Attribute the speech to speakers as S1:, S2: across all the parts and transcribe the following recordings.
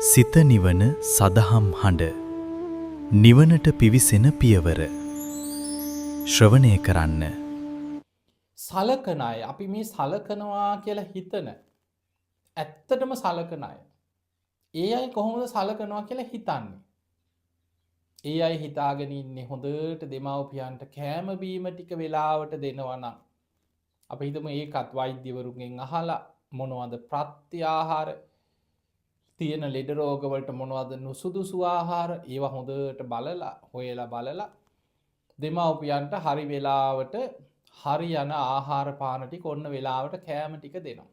S1: සිත නිවන සදහම් හඬ නිවනට පිවිසෙන පියවර ශ්‍රවණය කරන්න.
S2: සලකන අය අපි මේ සලකනවා කියලා හිතන ඇත්තටම සලකන අය. ඒ අය කොහොමද සලකනවා කියලා හිතන්නේ. ඒ අය හිතාගෙන ඉන්නේ හොඳට දෙමව්පියන්ට කෑමබීම ටික වෙලාවට දෙනවනම්. අපි හිතමු ඒකත් වෛද්‍යවරුන්ගෙන් අහලා මොනවද ප්‍රත්‍යාහාර තියෙන ලෙඩ රෝගවලට මොනවද නුසුදුසු ආහාර ඒවා හොඳට බලලා හොයලා බලලා දෙමව්පියන්ට හරි වෙලාවට හරි යන ආහාර පාන ටික ඔන්න වෙලාවට කෑම ටික දෙනවා.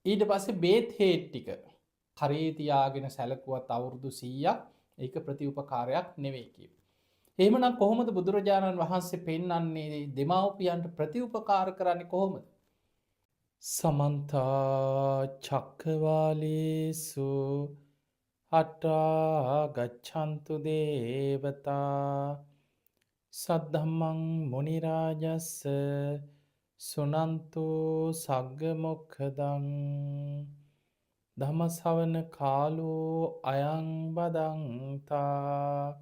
S2: ඊට පස්සේ බේත් හේත් ටික කරේ තියාගෙන සැලකුවත් අවුරුදු 100ක් ඒක ප්‍රතිඋපකාරයක් නෙවෙයි කියව. එහෙමනම් කොහොමද බුදුරජාණන් වහන්සේ පෙන්වන්නේ දෙමව්පියන්ට ප්‍රතිඋපකාර කරන්නේ කොහොමද? සමන්තා චක්කවාලේසු අට්ඨා ගච්ඡන්තු දේවතා සද්ධම්මං මුනි රාජස්ස සුනන්තු සග්ග මොක්ඛදං ධම්ම ශ්‍රවණ කාලෝ අයං බදන්තා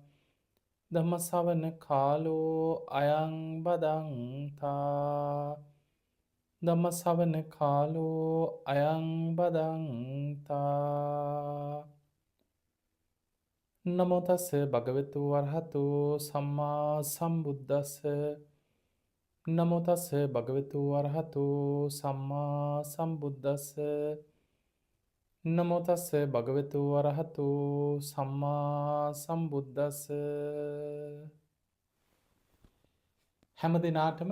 S2: ධම්ම ශ්‍රවණ කාලෝ අයං බදන්තා ධම්ම ශ්‍රවණ කාලෝ අයං බදන්තා. නමෝ තස්ස භගවතු වරහතු සම්මා සම්බුද්දස්ස නමෝ තස්ස භගවතු වරහතු සම්මා සම්බුද්දස්ස නමෝ තස්ස භගවතු වරහතු සම්මා සම්බුද්දස්ස. හැම දිනාටම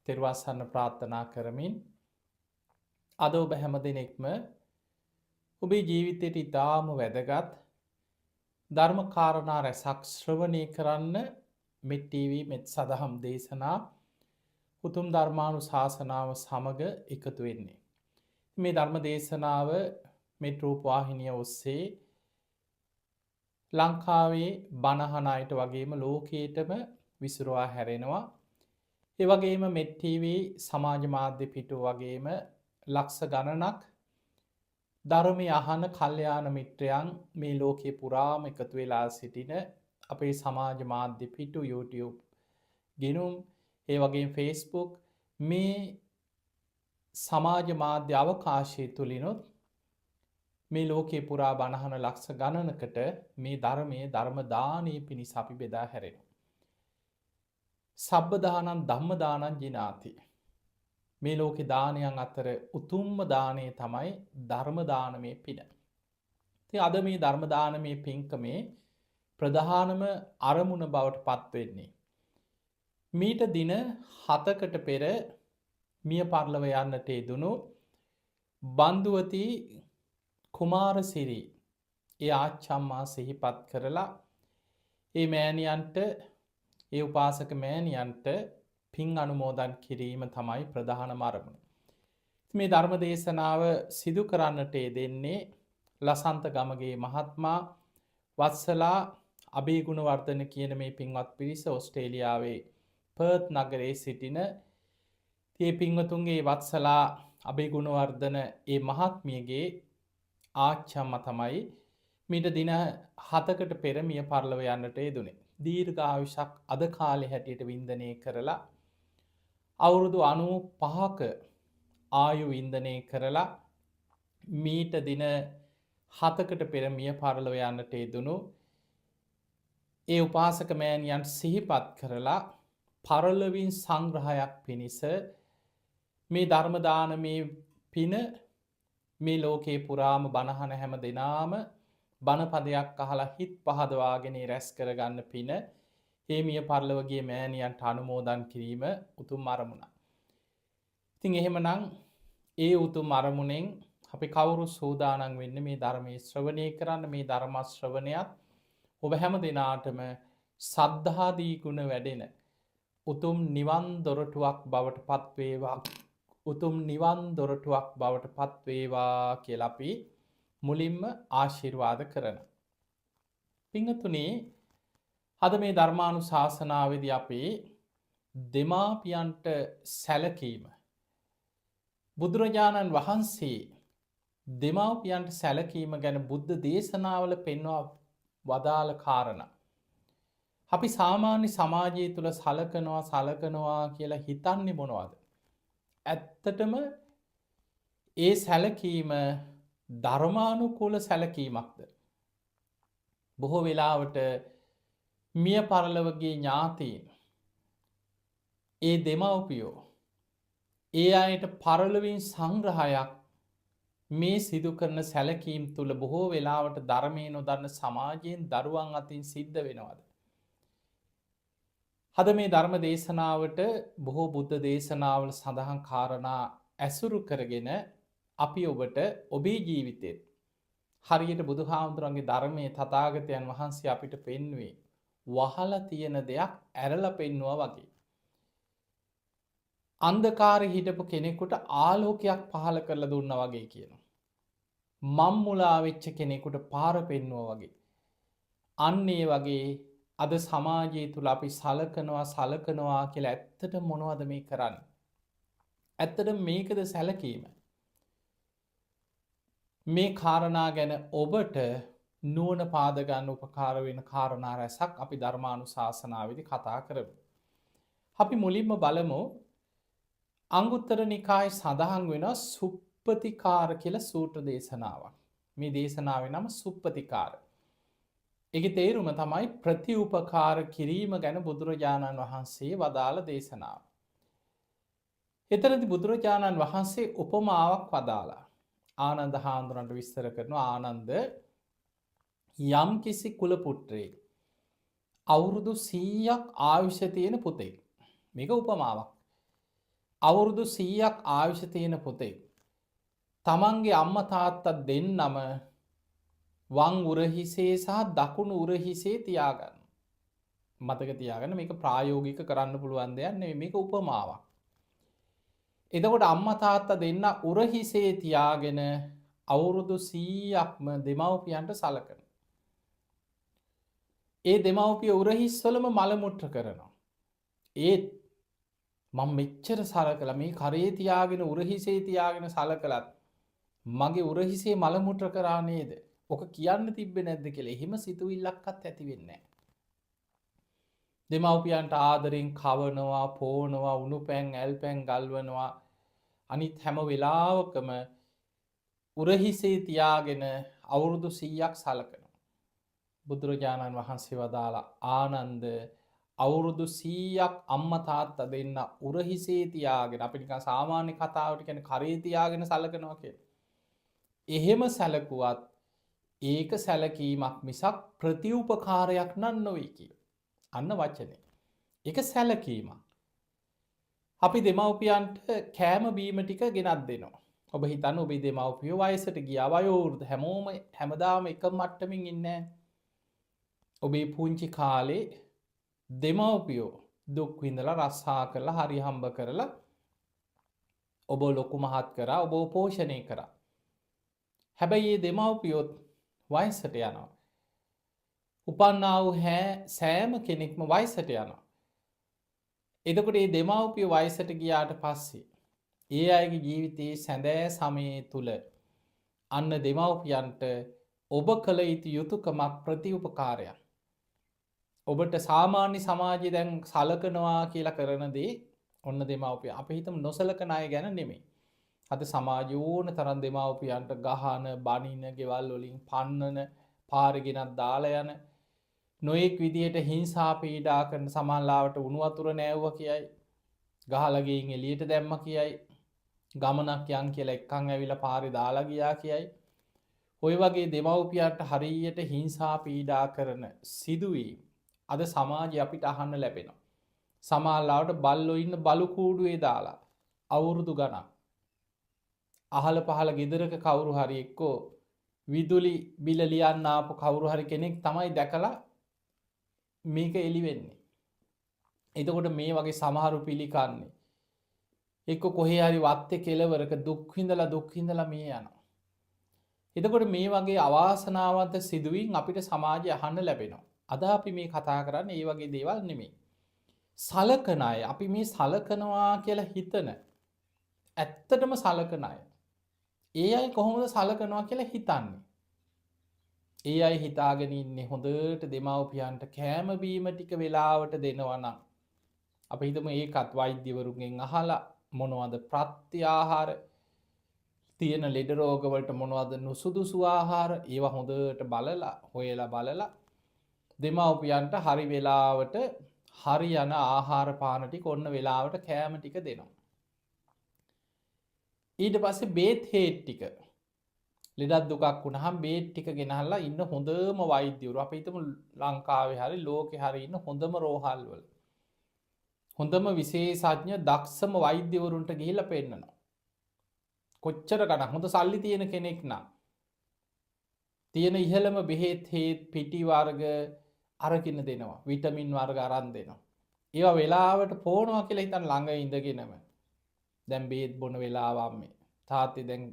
S2: තෙරුවස්සන්න ප්‍රාර්ථනා කරමින් අද ඔබ හැම දෙනෙක්ම ඔබේ ජීවිතයට ඉතාම වැදගත් ධර්ම කාරණා රැසක් ශ්‍රවණය කරන්න මෙත් TV මෙත් සදහම් දේශනා උතුම් ධර්මානුශාසනාව සමග එකතු වෙන්නේ. මේ ධර්ම දේශනාව මෙත් රූපවාහිනිය ඔස්සේ ලංකාවේ බණ අහන අයට වගේම ලෝකයටම විසිරුවා හැරෙනවා. ඒ වගේම මෙත් TV සමාජ මාධ්‍ය පිටු වගේම ලක්ෂ ගණනක් ධර්මය අහන කල්යාණ මිත්‍රයන් මේ ලෝකේ පුරාම එකතු වෙලා සිටින අපේ සමාජ මාධ්‍ය පිටු YouTube ගිණුම් ඒ වගේ Facebook මේ සමාජ මාධ්‍ය අවකාශය තුළිනුත් මේ ලෝකේ පුරා බණහන ලක්ෂ ගණනකට මේ ධර්මයේ ධර්ම දානයේ පිණිස අපි බෙදා හැරෙනවා. සබ්බ දානං ධම්ම දානං ජිනාති. මේ ලෝකේ දානයන් අතර උතුම්ම දානය තමයි ධර්ම දානමේ පින. ඉතින් අද මේ ධර්ම දානමේ පින්කමේ ප්‍රධානම අරමුණ බවට පත් වෙන්නේ මීට දින 7කට පෙර මිය පරලොව යන්නට යෙදුණු බන්දුවති කුමාරසිරි ඒ ආච්චම්මා සිහිපත් කරලා ඒ මෑණියන්ට ඒ උපාසක මෑණියන්ට පින් අනුමෝදන් කිරීම තමයි ප්‍රධානම අරමුණ. මේ ධර්ම දේශනාව සිදු කරන්නට යෙදෙන්නේ ලසන්ත ගමගේ මහත්මයා වත්සලා අබේගුණවර්ධන කියන මේ පින්වත් පිරිස ඕස්ට්‍රේලියාවේ පර්ත් නගරයේ සිටින ඒ පින්වතුන්ගේ වත්සලා අබේගුණවර්ධන ඒ මහත්මියගේ ආච්චම්මා තමයි මීට දින 7කට පෙර මිය පරලොව යන්නට යෙදුනේ. දීර්ඝායුෂක් අද කාලේ හැටියට වින්දනය කරලා අවුරුදු 95ක ආයු වින්දනය කරලා මීට දින 7කට පෙර මිය පරලොව යන්නට යෙදුණු ඒ උපාසක මෑණියන් සිහිපත් කරලා පරලොවින් සංග්‍රහයක් පිණිස මේ ධර්ම දානමේ පින මේ ලෝකේ පුරාම බණහන හැම දෙනාම බණපදයක් අහලා හිත් පහදවාගෙන රැස් කරගන්න පින ඒ මිය පරලොවගේ මෑණියන්ට අනුමෝදන් කිරීම උතුම් අරමුණක්. ඉතින් එහෙමනම් ඒ උතුම් අරමුණෙන් අපි කවුරු සූදානම් වෙන්නේ මේ ධර්මයේ ශ්‍රවණය කරන්න. මේ ධර්ම ශ්‍රවණයත් ඔබ හැම දිනාටම සද්ධාදී ගුණ වැඩෙන උතුම් නිවන් දොරටුවක් බවට පත් වේවා. උතුම් නිවන් දොරටුවක් බවට පත් වේවා කියලා අපි මුලින්ම ආශිර්වාද කරනවා. පින්වතුනි, අද මේ ධර්මානුශාසනාවේදී අපි දෙමාපියන්ට සැලකීම බුදුරජාණන් වහන්සේ දෙමව්පියන්ට සැලකීම ගැන බුද්ධ දේශනාවල පෙන්වා වදාළ කාරණා. අපි සාමාන්‍ය සමාජය තුළ සලකනවා කියලා හිතන්නේ මොනවද. ඇත්තටම ඒ සැලකීම ධර්මානුකූල සැලකීමක්ද. බොහෝ වෙලාවට මිය පරලොවගේ ඥාතීන් ඒ දෙමව්පියෝ ඒ අයට පරලොවින් සංග්‍රහයක් මේ සිදු කරන සැලකීම් තුළ බොහෝ වෙලාවට ධර්මය නොදන්න සමාජයෙන් දරුවන් අතින් සිද්ධ වෙනවද. හද මේ ධර්ම දේශනාවට බොහෝ බුද්ධ දේශනාවල සඳහන් කාරණා ඇසුරු කරගෙන අපි ඔබට ඔබේ ජීවිතෙත් හරියට බුදු හාමුදුරන්ගේ ධර්මය තථාගතයන් වහන්සේ අපිට පෙන්වේ වහල තියෙන දෙයක් ඇරල පෙන්වා වගේ. අන්ධකාර හිටපු කෙනෙකුට ආලෝකයක් පහල කරලා දුන්න වගේ කියන. මම්මුලා වෙච්ච කෙනෙකුට පාර පෙන්වා වගේ. අන්නේ වගේ අද සමාජය තුළ අපි සලකනවා කියලා ඇත්තට මොනවද මේ කරන්න. ඇත්තට මේකද සැලකීම. මේ කාරණා ගැන ඔබට නුවණ පාදගන්න උපකාර වෙන කාරණා රැසක් අපි ධර්මානු ශාසනාවදි කතා කරමු. අපි මුලින්ම බලමු අංගුත්තර නිකාය සඳහන් වෙන සුප්පතිකාර කියල සූත්‍ර දේශනාවක්. මේ දේශනාව නම සුප්පතිකාර. එක තේරුම තමයි ප්‍රතිඋපකාර කිරීම ගැන බුදුරජාණන් වහන්සේ වදාළ දේශනාව. එතරදි බුදුරජාණන් වහන්සේ උපමාවක් වදාලා. ආනන්ද හාමුදුරන්ට විස්තර කරන ආනන්ද යම් කිසි කුලපුට්‍රේ අවුරුදු 100ක් ආයුෂ තියෙන පුතේ. මේක උපමාවක්. අවුරුදු 100ක් ආයුෂ තියෙන පුතේ. තමන්ගේ අම්ම තාත්තා දෙන්නම වං උරහිසේ සහ දකුණු උරහිසේ තියාගන්න. මතක තියාගන්න මේක ප්‍රායෝගික කරන්න පුළුවන් දෙයක් නෙවෙයි මේක උපමාවක්. එතකොට අම්මා තාත්තා දෙන්න උරහිසේ තියාගෙන අවුරුදු 100ක්ම දෙමව්පියන්ට සලකන. ඒ දෙමව්පිය උරහිස්වලම මල මුත්‍ර කරනවා. ඒත් මම මෙච්චර සලකලා මේ කරේ තියාගෙන උරහිසේ තියාගෙන සලකලත් මගේ උරහිසේ මල මුත්‍ර කරා නේද? ඔක කියන්න තිබ්බේ නැද්ද කියලා එහෙම සිතුවිල්ලක්වත් ඇති වෙන්නේ නැහැ. දෙමව්පියන්ට ආදරෙන් කවනවා, පෝනවා, උණු පැන්, ඇල් පැන් ගල්වනවා. අනිත් හැම වෙලාවකම උරහිසේ තියාගෙන අවුරුදු 100ක් සලකනවා. බුදුරජාණන් වහන්සේ වදාලා ආනන්ද අවුරුදු 100ක් අම්මා තාත්තා දෙන්න උරහිසේ තියාගෙන අපි නිකන් සාමාන්‍ය කතාවට කියන්නේ කරේ තියාගෙන සලකනවා කියලා. එහෙම සැලකුවත් ඒක සැලකීමක් මිසක් ප්‍රතිඋපකාරයක් නන් නොවේ කිය. අන්න වචනේ. ඒක සැලකීමක්. අපි දෙමව්පියන්ට කෑම බීම ටික ගෙනත් දෙනවා. ඔබ හිතන්න ඔබේ දෙමව්පියෝ වයසට ගියා වයෝවෘද්ධ හැමෝම හැමදාම එක මට්ටමින් ඉන්නේ නැහැ. ඔබේ පුංචි කාලේ දෙමව්පියෝ දුක් විඳලා රස්සා කරලා හරි හම්බ කරලා ඔබ ලොකු මහත් කරා ඔබ පෝෂණය කරා. හැබැයි මේ දෙමව්පියොත් වයසට යනවා. උපන්නා වූ සෑම කෙනෙක්ම වයසට යනවා. එතකොට මේ දෙමව්පිය වයසට ගියාට පස්සේ ඒ අයගේ ජීවිතයේ සැඳෑ සමයේ තුල අන්න දෙමව්පියන්ට ඔබ කළ යුතු යුතුයකමක් ප්‍රතිඋපකාරයක්. ඔබට සාමාන්‍ය සමාජයේ දැන් සලකනවා කියලා කරන දේ ඔන්න දෙමව්පිය. අපි හිතමු නොසලකන අය ගැන නෙමෙයි. අද සමාජය ඕන තරම් දෙමව්පියන්ට ගහන, බනින, ගෙවල් වලින් පන්නන, පාරේ ගෙනත් දාලා යන නොයෙක් විදියට හිංසා පීඩා කරන සමාජලාවට උණු වතුර නෑවුවා කියයි. ගහලා ගෙයින් එළියට දැම්ම කියයි. ගමනක් යන් කියලා එක්කන් ඇවිල්ලා පාරේ දාලා ගියා කියයි. ඔය වගේ දෙමව්පියන්ට හරියට හිංසා පීඩා කරන සිදුවීම් අද සමාජය අපිට අහන්න ලැබෙනවා. සමාජලාවට බල්ලෝ ඉන්න බලු කූඩුවේ දාලා අවුරුදු ගණන් අහල පහල ගෙදරක කවුරු හරි එක්කෝ විදුලි බිල ලියන්න ආපු කවුරු හරි කෙනෙක් තමයි දැකලා මේක එළි වෙන්නේ. එතකොට මේ වගේ සමහරු පිළිකන්නේ එක්ක කොහේ හරි වත්තේ කෙලවරක දුක් විඳලා මේ යනවා. එතකොට මේ වගේ අවාසනාවන්ත සිදුවීම් අපිට සමාජයේ අහන්න ලැබෙනවා. අද අපි මේ කතා කරන්නේ මේ වගේ දේවල් නෙමෙයි. සලකන අය අපි මේ සලකනවා කියලා හිතන ඇත්තටම සලකන අය ඒ අය කොහොමද සලකනවා කියලා හිතන්නේ. ඒ අය හිතාගෙන ඉන්නේ හොඳට දෙමව්පියන්ට කෑම බීම ටික වෙලාවට දෙනවා නම් අපි හිතමු ඒකත් වෛද්‍යවරුන්ගෙන් අහලා මොනවද ප්‍රත්‍ය ආහාර තියෙන ලෙඩ රෝග වලට මොනවද නුසුදුසු ආහාර ඒවා හොඳට බලලා හොයලා බලලා දෙමව්පියන්ට හරි වෙලාවට හරි යන ආහාර පාන ටික ඔන්න වෙලාවට කෑම ටික දෙනවා. ඊට පස්සේ බේත් හේත් ටික ලෙඩක් දුකක් වුණාම බේත් ටික ගෙනහල්ලා ඉන්න හොඳම වෛද්‍යවරු අපි හිතමු ලංකාවේ හරි ලෝකේ හරි ඉන්න හොඳම රෝහල් වල හොඳම විශේෂඥ දක්ෂම වෛද්‍යවරුන්ට ගිහිල්ලා පෙන්නනවා. කොච්චර ගණන් හොඳ සල්ලි තියෙන කෙනෙක් නම් තියෙන ඉහළම බෙහෙත් හේත් පිටි වර්ග අරගෙන දෙනවා. විටමින් වර්ග අරන් දෙනවා. ඒවා වෙලාවට පොවනවා කියලා හිතන් ළඟ ඉඳගෙනම. දැන් බේත් බොන වෙලාව අම්මේ. තාත්තේ දැන්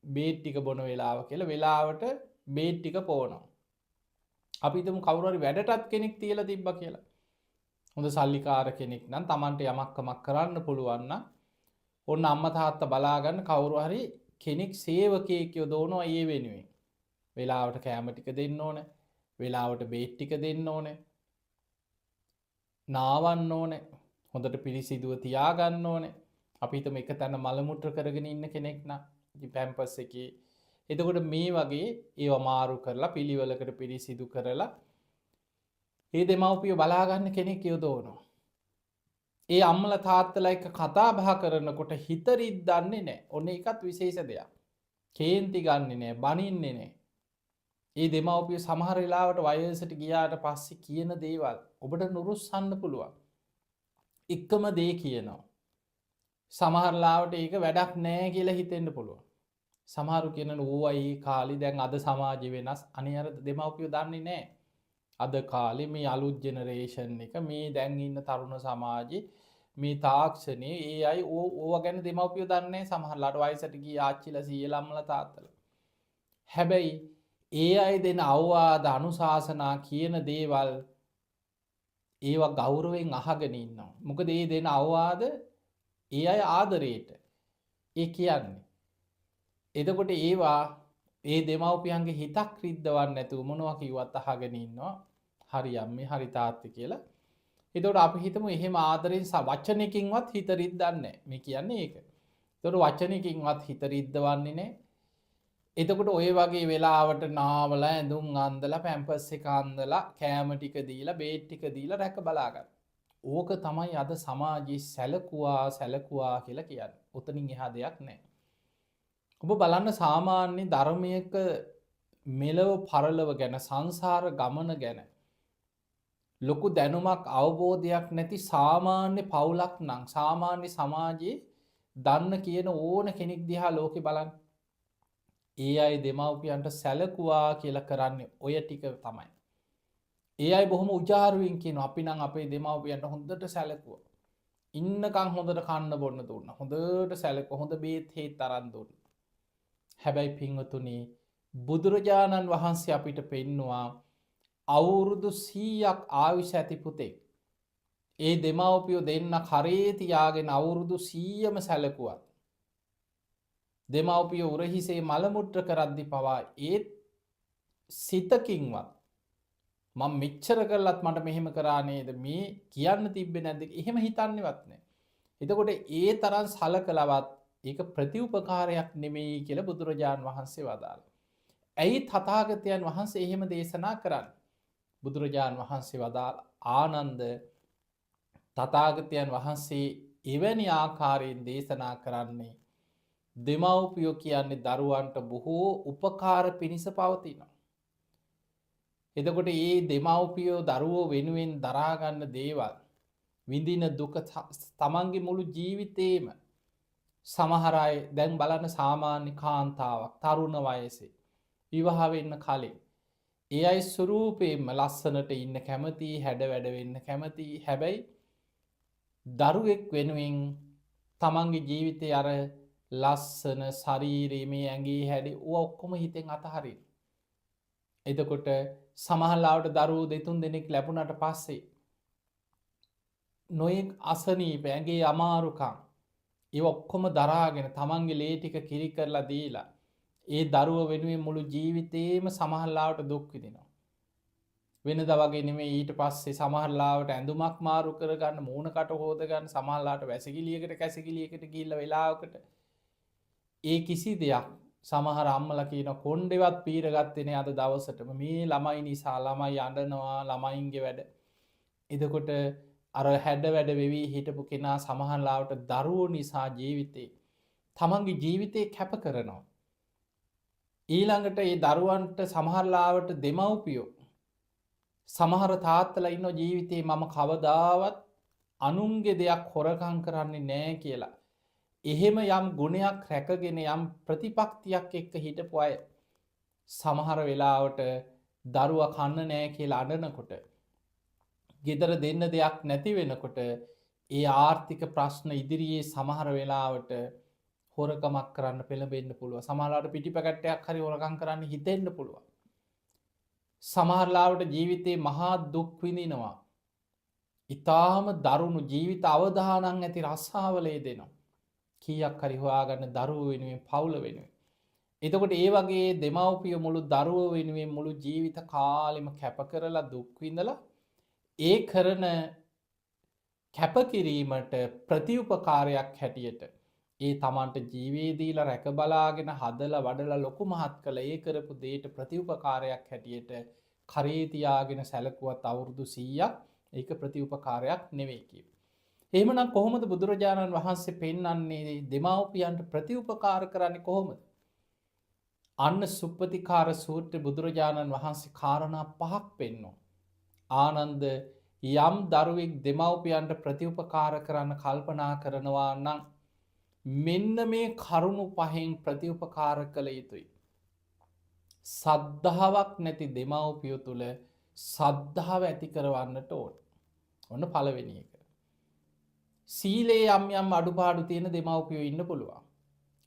S2: බේත් ටික බොන වෙලාව කියලා වෙලාවට බේත් ටික පොවනවා. අපි හිතමු කවුරු හරි වැඩටත් කෙනෙක් තියලා තිබ්බා කියලා. හොඳ සල්ලිකාර කෙනෙක් නම් Tamanට යමක්කමක් කරන්න පුළුවන් නම් ඔන්න අම්මා තාත්තා බලාගන්න කවුරු හරි කෙනෙක් සේවකයෙක් යොදවනවා ඒ වෙනුවෙන්. වෙලාවට කෑම ටික දෙන්න ඕනේ. වෙලාවට බේත් ටික දෙන්න ඕනේ. නාවන්න ඕනේ. හොඳට පිරිසිදුව තියාගන්න ඕනේ. අපි හිතමු එක තැන මල මුත්‍ර කරගෙන ඉන්න කෙනෙක් නම් ඉතින් පැම්පස් එකේ එතකොට මේ වගේ ඒව මාරු කරලා පිළිවෙලකට පිරිසිදු කරලා ඒ දෙමව්පියෝ බලා ගන්න කෙනෙක් යොදවනවා. ඒ අම්මලා තාත්තලා එක්ක කතා බහ කරනකොට හිත රිද්දන්නේ නැහැ. ඔන්න ඒකත් විශේෂ දෙයක්. කේන්ති ගන්නෙ නැහැ, බනින්නේ නැහැ. ඒ දෙමව්පිය සමහර වෙලාවට වයසට ගියාට පස්සේ කියන දේවල් ඔබට නුරුස්සන්න පුළුවන්. එකම දේ කියනවා. සමහර ලාවට ඒක වැඩක් නැහැ කියලා හිතෙන්න පුළුවන්. සමහරු කියනවා ඕවා ඒ කාලේ දැන් අද සමාජය වෙනස්. අනේ අර දෙමව්පියෝ දන්නේ නැහැ. අද කාලේ මේ අලුත් ජෙනරේෂන් එක මේ දැන් ඉන්න තරුණ සමාජයේ මේ තාක්ෂණයේ ඒ අය ඕවා ගැන දෙමව්පියෝ දන්නේ නැහැ. සමහරලාට වයසට ගිය ආච්චිලා සීයලා අම්මලා තාත්තලා. හැබැයි ඒ අය දෙන අවවාද අනුශාසනා කියන දේවල් ඒවා ගෞරවයෙන් අහගෙන ඉන්නවා. මොකද ඒ දෙන අවවාද ඒ අය ආදරේට ඒ කියන්නේ. එතකොට ඒවා ඒ දෙමව්පියන්ගේ හිතක් රිද්දවන්නේ නැතුව මොනවා කිව්වත් අහගෙන ඉන්නවා. හරි අම්මේ හරි තාත්තේ කියලා. එතකොට අපි හිතමු එහෙම ආදරෙන් වචනකින්වත් හිත රිද්දන්නේ නැහැ. මේ කියන්නේ ඒක. එතකොට වචනකින්වත් හිත රිද්දවන්නේ නැහැ. එතකොට ඔය වගේ වෙලාවට නාවලා ඇඳුම් අන්දලා පැම්පස් එක අන්දලා කෑම ටික දීලා බේත් ටික දීලා රැක බලා ගන්න. ඕක තමයි අද සමාජයේ සැලකුවා කියලා කියන්නේ. උතනින් එහා දෙයක් නැහැ. ඔබ බලන්න සාමාන්‍ය ධර්මයක මෙලව පරලව ගැන සංසාර ගමන ගැන ලොකු දැනුමක් අවබෝධයක් නැති සාමාන්‍ය පවුලක් නම් සාමාන්‍ය සමාජයේ දන්න කියන ඕන කෙනෙක් දිහා ලෝකෙ බලන්න. ඒ අය දෙමව්පියන්ට සැලකුවා කියලා කරන්නේ ඔය ටික තමයි. ඒ අය බොහොම උජාරුවෙන් කියනවා අපි නම් අපේ දෙමව්පියන්ට හොඳට සැලකුවා. ඉන්නකම් හොඳට කන්න බොන්න දුන්නා. හොඳට සැලකුවා. හොඳ බේත් හේත් අරන් දුන්නා. හැබැයි පින්වතුනි බුදුරජාණන් වහන්සේ අපිට පෙන්නවා අවුරුදු 100ක් ආයුෂ ඇති පුතෙක් ඒ දෙමව්පියෝ දෙන්න කරේ තියාගෙන අවුරුදු 100ම සැලකුවා. දෙමව්පියෝ උරහිසේ මල මුත්‍ර කරද්දි පවා ඒත් සිතකින්වත් මම මෙච්චර කරලත් මට මෙහෙම කරා නේද මේ කියන්න තිබ්බේ නැද්ද එහෙම හිතන්නේවත් නැහැ. එතකොට ඒ තරම් සලකලවත් ඒක ප්‍රතිඋපකාරයක් නෙමෙයි කියලා බුදුරජාන් වහන්සේ වදාළා. ඇයි තථාගතයන් වහන්සේ එහෙම දේශනා කරන්නේ? බුදුරජාන් වහන්සේ වදාළ ආනන්ද තථාගතයන් වහන්සේ එවැනි ආකාරයෙන් දේශනා කරන්නේ දෙමව්පියෝ කියන්නේ දරුවන්ට බොහෝ උපකාර පිණිස පවතිනවා. එතකොට මේ දෙමව්පියෝ දරුවෝ වෙනුවෙන් දරා ගන්න දේවල් විඳින දුක තමන්ගේ මුළු ජීවිතේම සමහර අය දැන් බලන්න සාමාන්‍ය කාන්තාවක් තරුණ වයසේ විවාහ වෙන්න කලින් ඒ අය ස්වරූපයෙන්ම ලස්සනට ඉන්න කැමති හැඩ වැඩ වෙන්න කැමති හැබැයි දරුවෙක් වෙනුවෙන් තමන්ගේ ජීවිතේ අර ලස්සන ශරීරයේ මේ ඇඟේ හැඩේ ඔක්කොම හිතෙන් අතහරින. එතකොට සමහරවිට දරුවෝ දෙතුන් දෙනෙක් ලැබුණාට පස්සේ නොයෙක් අසනීප ඇඟේ අමාරුකම් ඒ ඔක්කොම දරාගෙන තමන්ගේ ලේ ටික කිරි කරලා දීලා ඒ දරුව වෙනුවෙන් මුළු ජීවිතේම සමහරලාවට දුක් විඳිනවා. වෙනද වගේ නෙමෙයි ඊට පස්සේ සමහරලාවට ඇඳුමක් මාරු කරගන්න මූණකට හොදගන්න සමහරලාට වැසිකිළියකට කැසිකිළියකට ගිහිල්ලා වෙලාවකට ඒ කිසි දෙයක් සමහර අම්මලා කියන කොණ්ඩෙවත් පීරගත්තේ නෑ අද දවසටම මේ ළමයි නිසා ළමයි අඬනවා ළමයින්ගේ වැඩ. එතකොට අර හැඩ වැඩ වෙවි හිටපු කෙනා සමහරලාවට දරුවෝ නිසා ජීවිතේ තමන්ගේ ජීවිතේ කැප කරනවා. ඊළඟට ඒ දරුවන්ට සමහරලාවට දෙමව්පියෝ සමහර තාත්තලා ඉන්න ජීවිතේ මම කවදාවත් අනුන්ගේ දෙයක් හොරකම් කරන්නේ නෑ කියලා. එහෙම යම් ගුණයක් රැකගෙන යම් ප්‍රතිපක්තියක් එක්ක හිටපු අය සමහර වෙලාවට දරුවා කන්න නෑ කියලා අඬනකොට ගෙදර දෙන්න දෙයක් නැති වෙනකොට ඒ ආර්ථික ප්‍රශ්න ඉදිරියේ සමහර වෙලාවට හොරකමක් කරන්න පෙළඹෙන්න පුළුවන්. සමහරවිට පිටිපැකට්ටයක් හරි හොරකම් කරන්න හිතෙන්න පුළුවන්. සමහරලාවට ජීවිතේ මහා දුක් විඳිනවා. ඊටාම දරුණු ජීවිත අවදානම් ඇති රස්සාවලේ දෙනවා. කීයක් හරි හොයාගන්න දරුවෝ වෙනුවෙන් පවුල වෙනුවෙන්. එතකොට ඒ වගේ දෙමව්පිය මුළු දරුවෝ වෙනුවෙන් මුළු ජීවිත කාලෙම කැප කරලා දුක් විඳලා ඒ කරන කැපකිරීමට ප්‍රතිඋපකාරයක් හැටියට ඒ තමන්ට ජීවේ දීලා රැක බලාගෙන හදලා වඩලා ලොකු මහත් කළ ඒ කරපු දෙයට ප්‍රතිඋපකාරයක් හැටියට කරේ තියාගෙන සැලකුවත් අවුරුදු 100ක් ඒක ප්‍රතිඋපකාරයක් නෙවෙයි කියනවා. එහෙමනම් කොහොමද බුදුරජාණන් වහන්සේ පෙන්වන්නේ දෙමව්පියන්ට ප්‍රතිඋපකාර කරන්නේ කොහොමද? අන්න සුප්පතිකාර සූත්‍රයේ බුදුරජාණන් වහන්සේ කාරණා 5ක් පෙන්වනවා. ආනන්ද යම් දරුවෙක් දෙමව්පියන්ට ප්‍රතිඋපකාර කරන්න කල්පනා කරනවා නම් මෙන්න මේ කරුණු 5න් ප්‍රතිඋපකාර කළ යුතුයි. සද්ධාාවක් නැති දෙමව්පියෝ තුල සද්ධාව ඇති කරවන්නට ඕන. ඔන්න පළවෙනි එක. සීලේ යම් යම් අඩුපාඩු තියෙන දෙමව්පියෝ ඉන්න පුළුවන්.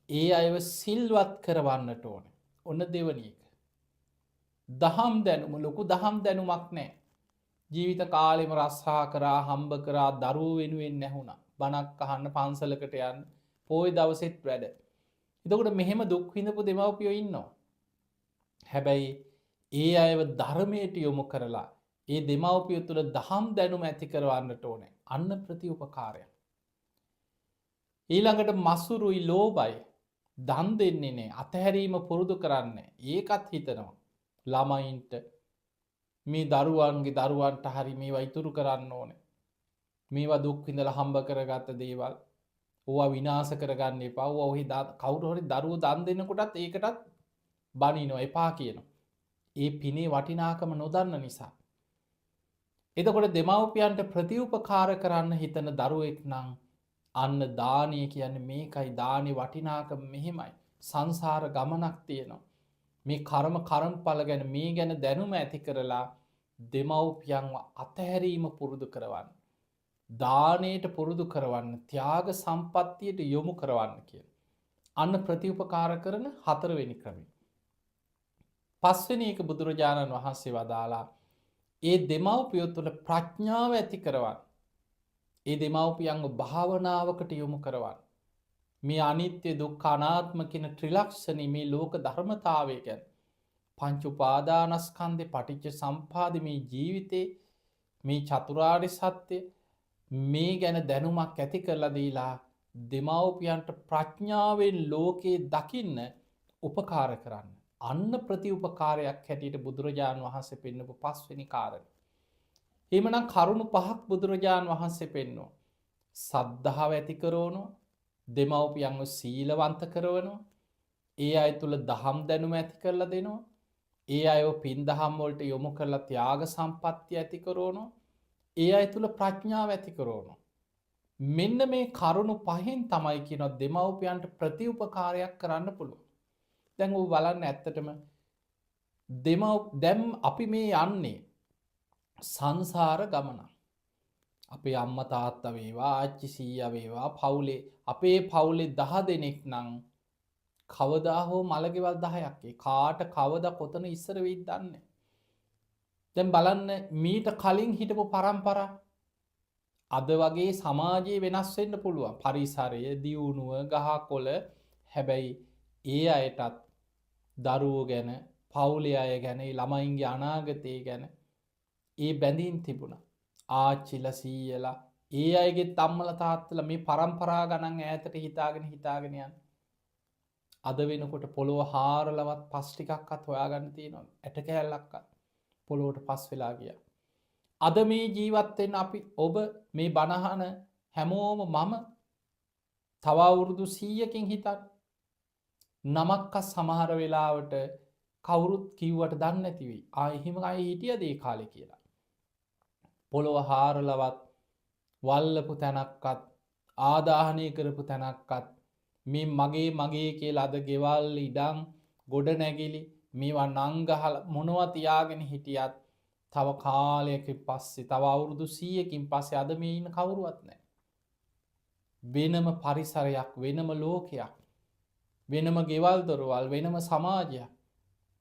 S2: ඒ අයව සිල්වත් කරවන්නට ඕන. ඔන්න දෙවෙනි එක. දහම් දැනුම ලොකු දහම් දැනුමක් නැහැ. ජීවිත කාලෙම රස්සා කරා හම්බ කරා දරුවෝ වෙනුවෙන් නැහුණා. බණක් අහන්න පන්සලකට යන්න පොයි දවසෙත් වැඩ. එතකොට මෙහෙම දුක් විඳපු දෙමව්පියෝ ඉන්නවා. හැබැයි ඒ අයව ධර්මයට යොමු කරලා ඒ දෙමව්පියෝ තුළ දහම් දැනුම ඇති කරවන්නට ඕනේ. අන්න ප්‍රතිඋපකාරයක්. ඊළඟට මසුරුයි ලෝභයි දන් දෙන්නේ නැහැ. අතහැරීම පුරුදු කරන්නේ. ඒකත් හිතනවා. ළමයින්ට මේ දරුවන්ට හරි මේවා ඉතුරු කරන්න ඕනේ. මේවා දුක් විඳලා හම්බ කරගත්ත දේවල් ඕවා විනාශ කරගන්න එපා. ඕවා ඔහි කවුරු හරි දරුවෝ දන් දෙනකොටත් ඒකටත් බනිනවා එපා කියනවා. ඒ පිනේ වටිනාකම නොදන්න නිසා. එතකොට දෙමව්පියන්ට ප්‍රතිඋපකාර කරන්න හිතන දරුවෙක් නම් අන්න දානය කියන්නේ මේකයි. දානේ වටිනාකම මෙහෙමයි. සංසාර ගමනක් තියෙනවා. මේ කර්මඵල ගැන මේ ගැන දැනුම ඇති කරලා දෙමව්පියන්ව අතහැරීම පුරුදු කරවන්න. දානයට පුරුදු කරවන්න. ත්‍යාග සම්පත්තියට යොමු කරවන්න කියන. අන්න ප්‍රතිඋපකාර කරන 4 වෙනි ක්‍රමය. 5 වෙනි එක බුදුරජාණන් වහන්සේ වදාලා ඒ දෙමව්පියෝ තුළ ප්‍රඥාව ඇති කරවන්න. ඒ දෙමව්පියන්ව භාවනාවකට යොමු කරවන්න. මේ අනිත්‍ය දුක්ඛ අනාත්ම කියන ත්‍රිලක්ෂණී මේ ලෝක ධර්මතාවය ගැන පංච උපාදානස්කන්ධේ පටිච්ච සම්පදාය මේ ජීවිතේ මේ චතුරාර්ය සත්‍ය මේ ගැන දැනුමක් ඇති කරලා දීලා දෙමව්පියන්ට ප්‍රඥාවෙන් ලෝකේ දකින්න උපකාර කරන්න. අන්න ප්‍රතිඋපකාරයක් හැටියට බුදුරජාණන් වහන්සේ පෙන්වපු 5 වෙනි කාරණය. එහෙමනම් කරුණු 5ක් බුදුරජාණන් වහන්සේ පෙන්වනවා. සද්ධාව ඇති කරවනවා. දෙමව්පියන්ව සීලවන්ත කරවනවා. ඒ අය තුළ දහම් දැනුම ඇති කරලා දෙනවා. ඒ අයව පින් දහම් වලට යොමු කරලා ත්‍යාග සම්පත්තිය ඇති කරවනවා. ඒ අය තුළ ප්‍රඥාව ඇති කරවනවා. මෙන්න මේ කරුණු 5න් තමයි කියනවා දෙමව්පියන්ට ප්‍රතිඋපකාරයක් කරන්න පුළුවන්. දැන් ඔබ බලන්න ඇත්තටම දැන් අපි මේ යන්නේ සංසාර ගමන. අපේ අම්මා තාත්තා වේවා ආච්චි සීයා වේවා පවුලේ අපේ පවුලේ 10 දෙනෙක් නම් කවදා හෝ මලකෙවල් 10ක් කාට කවදා කොතන ඉස්සර වෙයිද දන්නේ. දැන් බලන්න මීට කලින් හිටපු පරම්පරා අද වගේ සමාජයේ වෙනස් වෙන්න පුළුවන්. පරිසරය, දියුණුව, ගහකොළ හැබැයි ඒ අයටත් දරුවෝ ගැන, පවුලේ අය ගැන, ළමයින්ගේ අනාගතය ගැන ඒ බැඳීම් තිබුණා. ආච්චිලා සීයලා ඒ අයගේ අම්මලා තාත්තලා මේ පරම්පරා ගණන් ඈතට හිතාගෙන යන. අද වෙනකොට පොළොව හාරලවත් පස් ටිකක්වත් හොයාගන්න තියෙනවා. ඇට කෑල්ලක්වත් පොළොවට පස් වෙලා ගියා. අද මේ ජීවත් වෙන්න අපි ඔබ මේ බණහන හැමෝම මම තව අවුරුදු 100කින් හිතන්න. නමක්ක සමහර වෙලාවට කවුරුත් කිව්වට දන්නේ නැති වෙයි. එහෙම අය හිටියද ඒ කාලේ කියලා. පොළොව හාරලවත් වල්ලපු තැනක්වත් ආදාහනය කරපු තැනක්වත් මේ මගේ කියලා අද ගෙවල් ඉඩම් ගොඩ නැගිලි මේවා නංගහල මොනවා තියාගෙන හිටියත් තව කාලයකින් පස්සේ තව අවුරුදු 100කින් පස්සේ අද මේ ඉන්න කවුරුවත් නැහැ. වෙනම පරිසරයක්, වෙනම ලෝකයක්, වෙනම ගෙවල් දොරවල්, වෙනම සමාජයක්.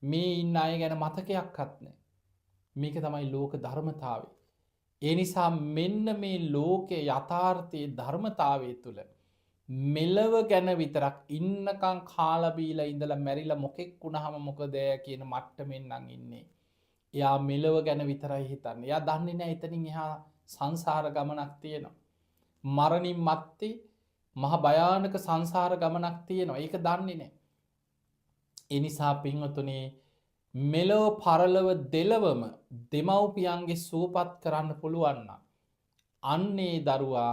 S2: මේ ඉන්න අය ගැන මතකයක්වත් නැහැ. මේක තමයි ලෝක ධර්මතාවය. ඒ නිසා මෙන්න මේ ලෝකයේ යථාර්ථයේ ධර්මතාවය තුළ මෙලව ගැන විතරක් ඉන්නකම් කාලා බීලා ඉඳලා මැරිලා මොකෙක් වුණාම මොකද කියන මට්ටමින් නම් ඉන්නේ. එයා මෙලව ගැන විතරයි හිතන්නේ. එයා දන්නේ නැහැ එතනින් එහා සංසාර ගමනක් තියෙනවා. මරණින් මත්තේ මහ භයානක සංසාර ගමනක් තියෙනවා. ඒක දන්නේ නැහැ. ඒ නිසා පින්වතුනි මෙලොව පරලොව දෙලවම දෙමව්පියන්ගේ සුවපත් කරන්න පුළුවන් නම් අන්නේ දරුවා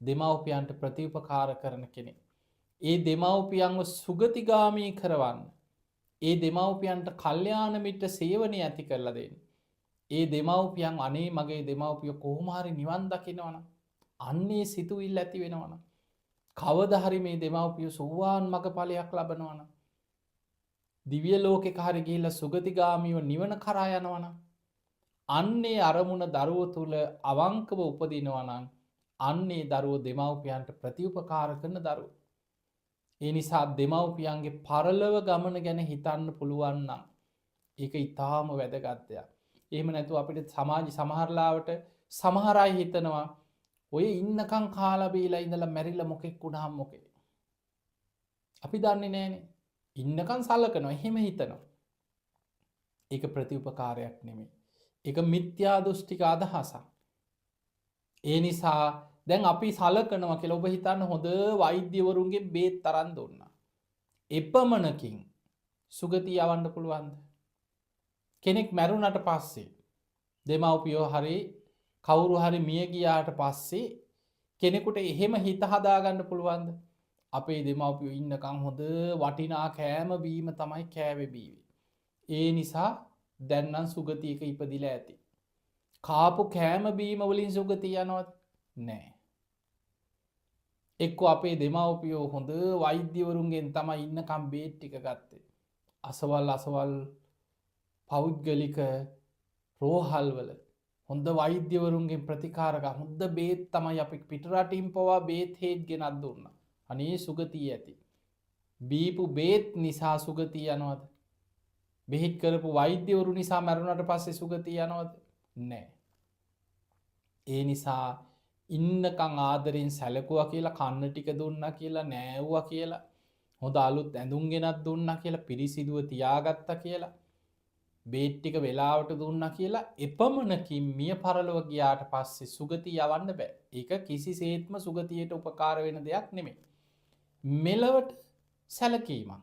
S2: දෙමව්පියන්ට ප්‍රතිඋපකාර කරන කෙනෙක්. ඒ දෙමව්පියන්ව සුගතිගාමී කරවන්න. ඒ දෙමව්පියන්ට කල්යාණ මිත්‍ර සේවනය ඇති කරලා දෙන්න. ඒ දෙමව්පියන් අනේ මගේ දෙමව්පිය කොහොම හරි නිවන් දකින්නවනම් අන්නේ සිතුවිල්ල ඇති වෙනවනම් කවදා හරි මේ දෙමව්පිය සෝවාන් මගඵලයක් ලබනවනම් දිව්‍ය ලෝකෙක හරි ගිහිල්ලා සුගතිගාමීව නිවන කරා යනවනම් අන්නේ අරමුණ දරුවෝ තුල අවංකව උපදිනවනම් අන්නේ දරුවෝ දෙමව්පියන්ට ප්‍රතිඋපකාර කරන දරුවෝ. ඒ නිසා දෙමව්පියන්ගේ පරලොව ගමන ගැන හිතන්න පුළුවන් නම් ඒක ඊටාම වැදගත් දෙයක්. එහෙම නැතුව අපිට සමාජ සමහරලාවට සමහර අය හිතනවා ඔය ඉන්නකම් කාලා බීලා ඉඳලා මැරිලා මොකෙක් වුණාම මොකේ. අපි දන්නේ නැහනේ. ඉන්නකම් සලකනවා. එහෙම හිතනවා. ඒක ප්‍රතිඋපකාරයක් නෙමෙයි. ඒක මිත්‍යා දෘෂ්ටික අදහසක්. ඒ නිසා දැන් අපි සලකනවා කියලා ඔබ හිතන්න හොඳ වෛද්‍යවරුන්ගේ බේත් තරම් දුන්නා. එපමණකින් සුගතිය යවන්න පුළුවන්ද? කෙනෙක් මැරුණට පස්සේ දෙමව්පියෝ හරි කවුරු හරි මිය ගියාට පස්සේ කෙනෙකුට එහෙම හිත හදාගන්න පුළුවන්ද? අපේ දෙමව්පියෝ ඉන්නකම් හොඳ වටිනා කෑම බීම තමයි කෑවේ බීවේ. ඒ නිසා දැන් නම් සුගතියක ඉපදිලා ඇති. කාපු කෑම බීම වලින් සුගතිය යනවද? නෑ. එක්ක අපේ දෙමව්පියෝ හොඳ වෛද්‍යවරුන්ගෙන් තමයි ඉන්නකම් බේත් ටික ගත්තේ. අසවල් පෞද්ගලික රෝහල්වල හොඳ වෛද්‍යවරුන්ගෙන් ප්‍රතිකාර ගන්න හොඳ බේත් තමයි අපි පිටරටින් පවා බේත් හේත් ගෙනත් දුන්නා. අනේ සුගතිය ඇති. බීපු බේත් නිසා සුගතිය යනවද? බෙහෙත් කරපු වෛද්‍යවරු නිසා මරුණට පස්සේ සුගතිය යනවද? නෑ. ඒ නිසා ඉන්නකම් ආදරෙන් සැලකුවා කියලා කන්න ටික දුන්නා කියලා නෑවුවා කියලා හොඳ අලුත් ඇඳුම් ගෙනත් දුන්නා කියලා පිරිසිදුව තියාගත්තා කියලා බේත් ටික වෙලාවට දුන්නා කියලා එපමණකින් මිය පරලොව ගියාට පස්සේ සුගතිය යවන්න බෑ. ඒක කිසිසේත්ම සුගතියට උපකාර වෙන දෙයක් නෙමෙයි. මෙලවට සැලකීමක්.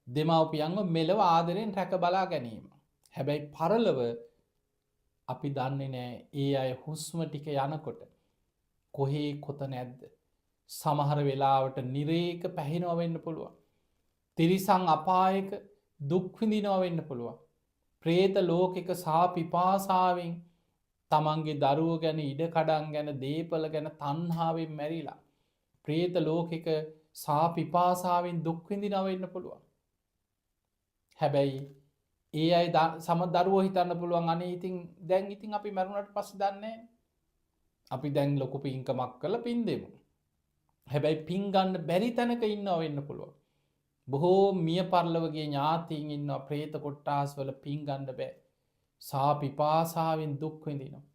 S2: දෙමව්පියන්ව මෙලව ආදරෙන් රැක බලා ගැනීම. හැබැයි පරලොව අපි දන්නේ නෑ ඒ අය හුස්ම ටික යනකොට කොහේ කොත නැද්ද? සමහර වෙලාවට නිරේක පැහෙනවා වෙන්න පුළුවන්. තිරිසන් අපායක දුක් විඳිනවා වෙන්න පුළුවන්. പ്രേත ලෝකෙක සාපිපාසාවෙන් තමන්ගේ දරුවෝ ගැන ඉඩකඩම් ගැන දේපල ගැන තණ්හාවෙන් මැරිලා പ്രേත ලෝකෙක සාපිපාසාවෙන් දුක් විඳිනවා වෙන්න පුළුවන්. හැබැයි ඒ අය සම දරුවෝ හිතන්න පුළුවන් අනේ ඉතින් දැන් ඉතින් අපි මරුණට පස්සේ දන්නේ අපි දැන් ලොකු පින්කමක් කරලා පින් දෙමු. හැබැයි පින් ගන්න බැරි තැනක ඉන්නවා වෙන්න පුළුවන්. බොහෝ මිය පරලොවගේ ඥාතීන් ඉන්නවා പ്രേත කොට්ටාස් වල පින් ගන්න බෑ. සාපිපාසාවෙන් දුක් විඳිනවා.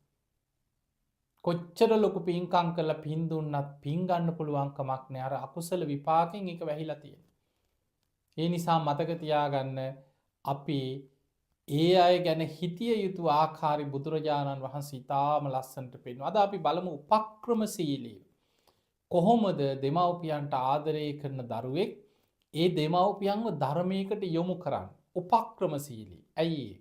S2: කොච්චර ලොකු පින්කම් කරලා පින් දුන්නත් පින් ගන්න පුළුවන් කමක් නෑ. අර අකුසල විපාකෙන් ඒක වැහිලා තියෙනවා. ඒ නිසා මතක තියාගන්න අපි ඒ අය ගැන හිතිය යුතු ආකාරي බුදුරජාණන් වහන්සේ ඉතාම ලස්සනට පෙන්වනවා. අද අපි බලමු උපක්‍රමශීලී කොහොමද දෙමව්පියන්ට ආදරය කරන දරුවෙක් ඒ දෙමව්පියන්ව ධර්මයකට යොමු කරන්න. උපක්‍රමශීලී. ඇයි ඒ?